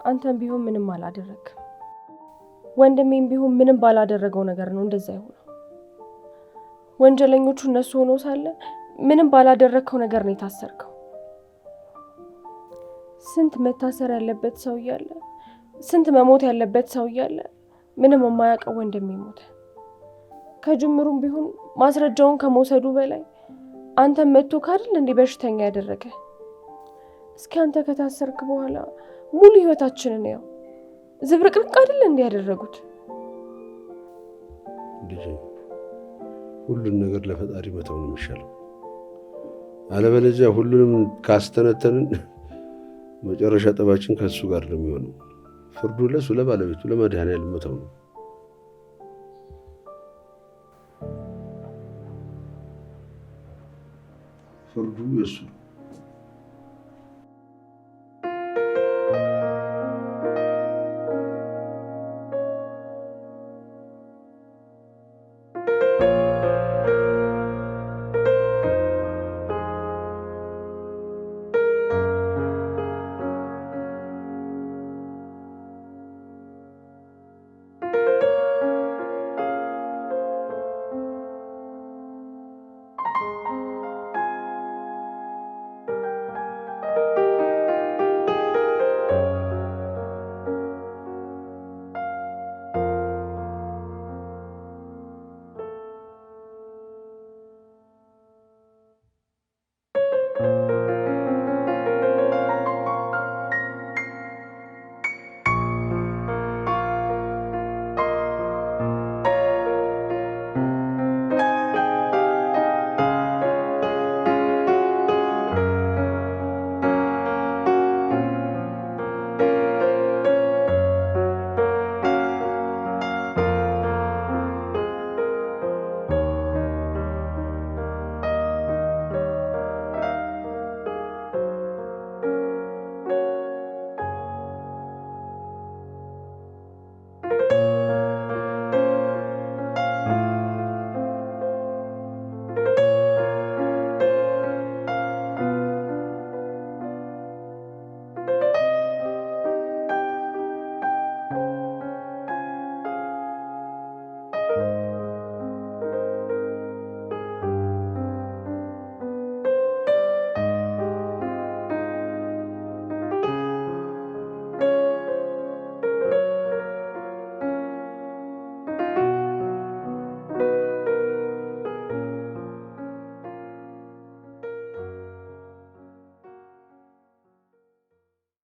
አንተም ቢሆን ምንም አላደረግም። ወንድሜም ቢሆን ምንም ባላደረገው ነገር ነው እንደዛ የሆነው። ወንጀለኞቹ እነሱ ሆነው ሳለ ምንም ባላደረግከው ነገር ነው የታሰርከው። ስንት መታሰር ያለበት ሰው እያለ፣ ስንት መሞት ያለበት ሰው እያለ ምንም የማያውቀው ወንድሜ ሞተ። ከጅምሩም ቢሆን ማስረጃውን ከመውሰዱ በላይ አንተም መጥቶ ካድል እንዲህ በሽተኛ ያደረገ። እስኪ አንተ ከታሰርክ በኋላ ሙሉ ህይወታችንን ያው ዝብርቅርቅ አይደል እንዲህ ያደረጉት። ልጄ ሁሉን ነገር ለፈጣሪ መተው ነው የሚሻለው። አለበለዚያ ሁሉንም ካስተነተንን መጨረሻ ጠባችን ከሱ ጋር ነው የሚሆነው። ፍርዱ ለሱ ለባለቤቱ ለመድኃኒዓለም መተው ነው። ፍርዱ የሱ ነው።